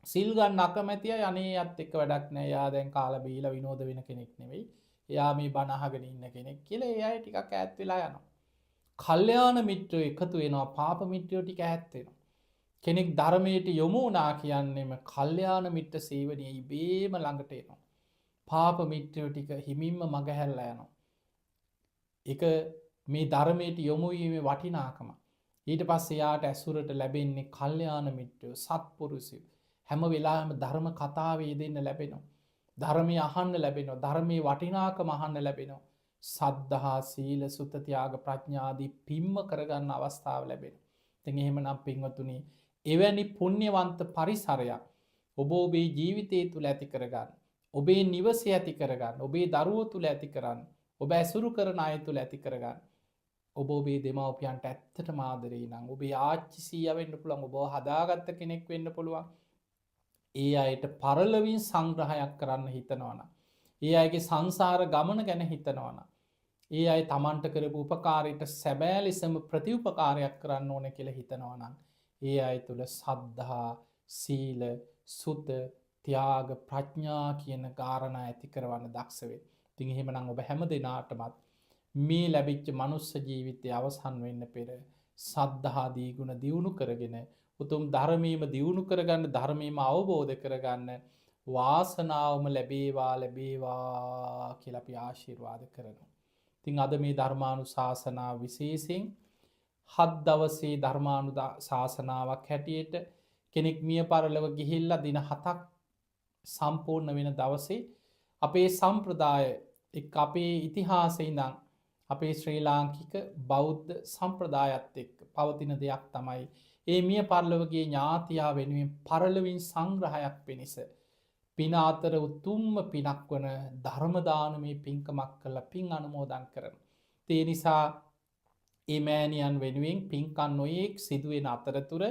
S2: සිල් ගන්න අකමැති අය අනේ යත් එක්ක වැඩක් නෑ. එයා දැන් කාලා බීලා විනෝද වෙන කෙනෙක් නෙවෙයි. එයා මේ බණ අහගෙන ඉන්න කෙනෙක් කියලා ඒ අය ටිකක් ඈත් වෙලා යනවා. කල්යාණ මිත්‍රයෝ එකතු වෙනවා, පාප මිත්‍රයෝ ටික ඈත් වෙනවා. කෙනෙක් ධර්මයට යොමු වුණා කියන්නේම කල්යාණ මිත්‍ර සේවනයේ ඉබේම ළඟට එනවා. පාප මිත්‍රයෝ ටික හිමින්ම මගහැරලා යනවා. ඒක මේ ධර්මයට යොමු වීමේ වටිනාකම. ඊට පස්සේ යාට ඇසුරට ලැබෙන්නේ කල්යාණ මිත්‍රයෝ, සත්පුරුෂයෝ. හැම වෙලාවෙම ධර්ම කතාවේ යෙදෙන්න ලැබෙනවා. ධර්මය අහන්න ලැබෙනවා. ධර්මයේ වටිනාකම අහන්න ලැබෙනවා. සද්ධා, සීල, සුත, ත්‍යාග, ප්‍රඥා ආදී පිම්ම කරගන්න අවස්ථාව ලැබෙනවා. ඉතින් එහෙමනම් පින්වතුනි, එවැනි පුණ්‍යවන්ත පරිසරයක් ඔබ ඔබේ ජීවිතය තුළ ඇති කරගන්න. ඔබේ නිවසේ ඇති කරගන්න. ඔබේ දරුවෝ තුළ ඇති කරන්න. ඔබ ඇසුරු කරන අය තුළ ඇති කරගන්න. ඔබ ඔබේ දෙමව්පියන්ට ඇත්තටම ආදරේ නම්, ඔබේ ආච්චි සීයා වෙන්න පුළුවන්, ඔබ හදාගත්ත කෙනෙක් වෙන්න පුළුවන්. ඒ අයට පරලොවින් සංග්‍රහයක් කරන්න හිතනවා නම්, ඒ අයගේ සංසාර ගමන ගැන හිතනවා නම්, ඒ අය තමන්ට කරපු උපකාරයට සැබෑ ලෙසම ප්‍රතිඋපකාරයක් කරන්න ඕන කියලා හිතනවා නම්, ඒ අය තුළ සද්ධා, සීල, සුත, ත්‍යාග, ප්‍රඥා කියන කාරණා ඇති කරවන්න දක්ෂ වෙන්න. ඉතින් එහෙමනම් ඔබ හැම දිනාටමත් මේ ලැබිච්ච මනුස්ස ජීවිතය අවසන් වෙන්න පෙර සද්ධාදී ගුණ දියුණු කරගෙන උතුම් ධර්මයේම දියුණු කරගන්න, ධර්මයේම අවබෝධ කරගන්න වාසනාවම ලැබේවා කියලා අපි ආශිර්වාද කරනවා. ඉතින් අද මේ ධර්මානුශාසනාව විශේෂයෙන් 7 දවසේ ධර්මානුශාසනාවක් හැටියට කෙනෙක් මිය පරලොව ගිහිල්ලා දින 7ක් සම්පූර්ණ වෙන දවසේ අපේ සම්ප්‍රදාය එක් අපේ ඉතිහාසයේ ඉඳන් අපේ ශ්‍රී ලාංකික බෞද්ධ සම්ප්‍රදායත් එක්ක පවතින දෙයක් තමයි ඒ මිය පරලොවගේ ඥාතියා වෙනුවෙන් පරලොවින් සංග්‍රහයක් පිණිස පින අතර උතුම්ම පිනක් වන ධර්ම දානමේ පින්කමක් කළා පින් අනුමෝදන් කරන. ඒ නිසා ඒ මෑණියන් වෙනුවෙන් පින්කම් නොයේක් සිදුවෙන අතරතුර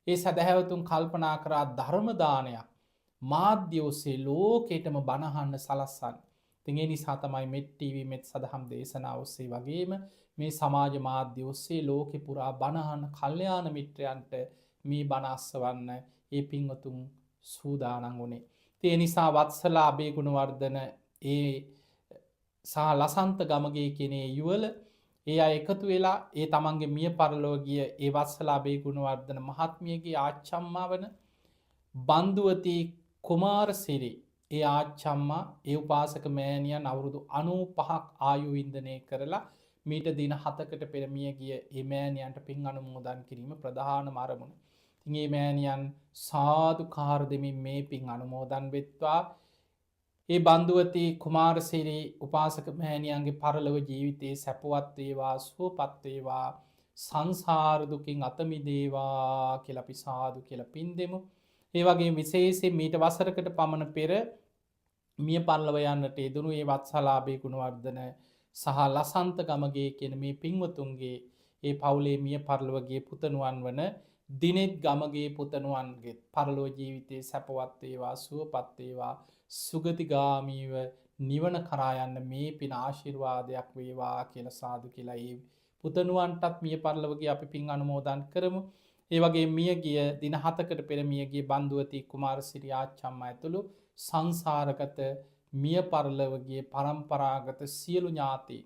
S2: ඒ සදහැවතුන් කල්පනා කරා ධර්ම දානයක් මාධ්‍ය ඔස්සේ ලෝකෙටම බණහන්න සලස්සන්න. ඉතින් ඒ නිසා තමයි මෙත් ටීවී මෙත් සදහම් දේශනා ඔස්සේ වගේම මේ සමාජ මාධ්‍ය ඔස්සේ ලෝකෙ පුරා බණහන කල්යාණ මිත්‍රයන්ට මේ බණ අස්සවන්න ඒ පින්වතුන් සූදානම් වුණේ. ඒ නිසා වත්සලා අබේ ගුණවර්ධන ඒ සහ ලසන්ත ගමගේ කියන යුවල ඒ අය එකතු වෙලා ඒ තමන්ගේ මිය පරලොව ගිය ඒ වත්සලා අබේ ගුණවර්ධන මහත්මියගේ ආච්චම්මා වන බන්දුවති කුමාරසිරි ඒ ආච්චම්මා ඒ උපාසක මෑණියන් අවුරුදු 95ක් ආයු වින්දනය කරලා මීට දින 7කට පෙර මිය ගිය ඒ මෑණියන්ට පින් අනුමෝදන් කිරීම ප්‍රධානම අරමුණ. ඉතින් මේ මෑණියන් සාදුකාර දෙමින් මේ පින් අනුමෝදන් වෙත්වා. ඒ බන්දුවති කුමාරසිරි උපාසක මෑණියන්ගේ පරලොව ජීවිතයේ සැපවත් වේවා, සුවපත් වේවා, සංසාර දුකින් අත මිදේවා කියලා අපි සාදු කියලා පින් දෙමු. ඒ වගේ විශේෂයෙන් මීට වසරකට පමණ පෙර මිය පරලොව යන්නට යෙදුණු ඒ වත්සලාභේ ගුණවර්ධන සහ ලසන්ත ගමගේ කියන මේ පින්වතුන්ගේ ඒ පවුලේ මිය පරලොව ගිය පුතණුවන් වන දිනෙත් ගමගේ පුතණුවන්ගේ පරලොව ජීවිතේ සැපවත් වේවා, සුවපත් වේවා, සුගතිගාමීව නිවන කරා යන්න මේ පින ආශිර්වාදයක් වේවා කියලා සාදු කියලා ඒ පුතණුවන්ටත් මිය පරලොව ගිය අපි පින් අනුමෝදන් කරමු. ඒ වගේ මිය ගිය දින 7කට පෙර මිය ගිය බන්දුවති කුමාරසිරි ආච්චම්මා ඇතුළු සංසාරගත මිය පරලොව ගිය පරම්පරාගත සියලු ඥාති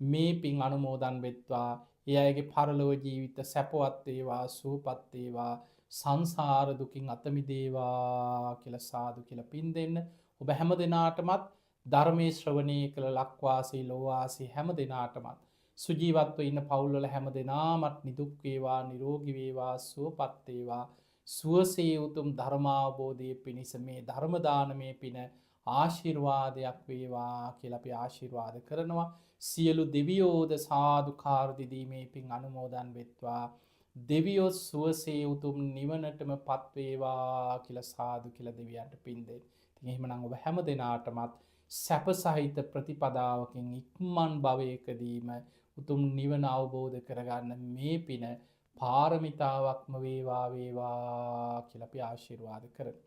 S2: මේ පින් අනුමෝදන් වෙත්වා. ඒ අයගේ පරලොව ජීවිත සැපවත් වේවා, සුවපත් වේවා, සංසාර දුකින් අත මිදේවා කියලා සාදු කියලා පින් දෙන්න. ඔබ හැම දිනාටමත් ධර්මයේ ශ්‍රවණය කළ ලක්වාසී ලෝවාසී හැම දිනාටමත් සුජීවත්ව ඉන්න පවුල්වල හැම දෙනාමත් නිදුක් වේවා, නිරෝගී වේවා, සුවපත් වේවා. සුවසේ උතුම් ධර්මාවබෝධයේ පිණිස මේ ධර්ම දානමේ පින ආශිර්වාදයක් වේවා කියලා අපි ආශිර්වාද කරනවා. සියලු දෙවියෝද සාදුකාර දීමේ පින් අනුමෝදන් වෙත්වා. දෙවියෝ සුවසේ උතුම් නිවනටම පත් වේවා කියලා සාදු කියලා දෙවියන්ට පින් දෙන්න. ඉතින් එහෙමනම් ඔබ හැම දිනාටමත් සැප සහිත ප්‍රතිපදාවකින් ඉක්මන් භවයකදීම උතුම් නිවන අවබෝධ කරගන්න මේ පින පාරමිතාවක්ම වේවා කියලා අපි ආශිර්වාද කරමු.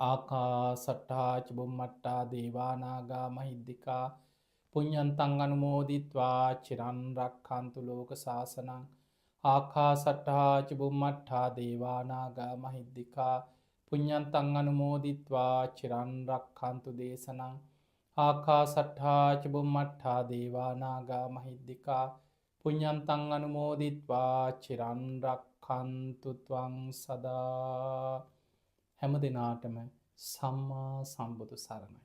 S2: ආකාසට්ටා ච බුම්මට්ටා දේවා නාග මහිද්దికා පුඤ්ඤන්තං අනුමෝදිත්වා චිරන් රක්ඛන්තු ලෝක සාසනං. ආකාසට්ටා ච බුම්මට්ටා දේවා නාග මහිද්దికා පුඤ්ඤන්තං අනුමෝදිත්වා චිරන් රක්ඛන්තු දේශනං. ආකාසට්ටා ච බුම්මට්ටා දේවා නාග මහිද්దికා පුඤ්ඤන්තං අනුමෝදිත්වා චිරන් රක්ඛන්තු රක්කන්තුත්වං සදා හැම දෙනාටම සම්මා සම්බුදු සරණයි.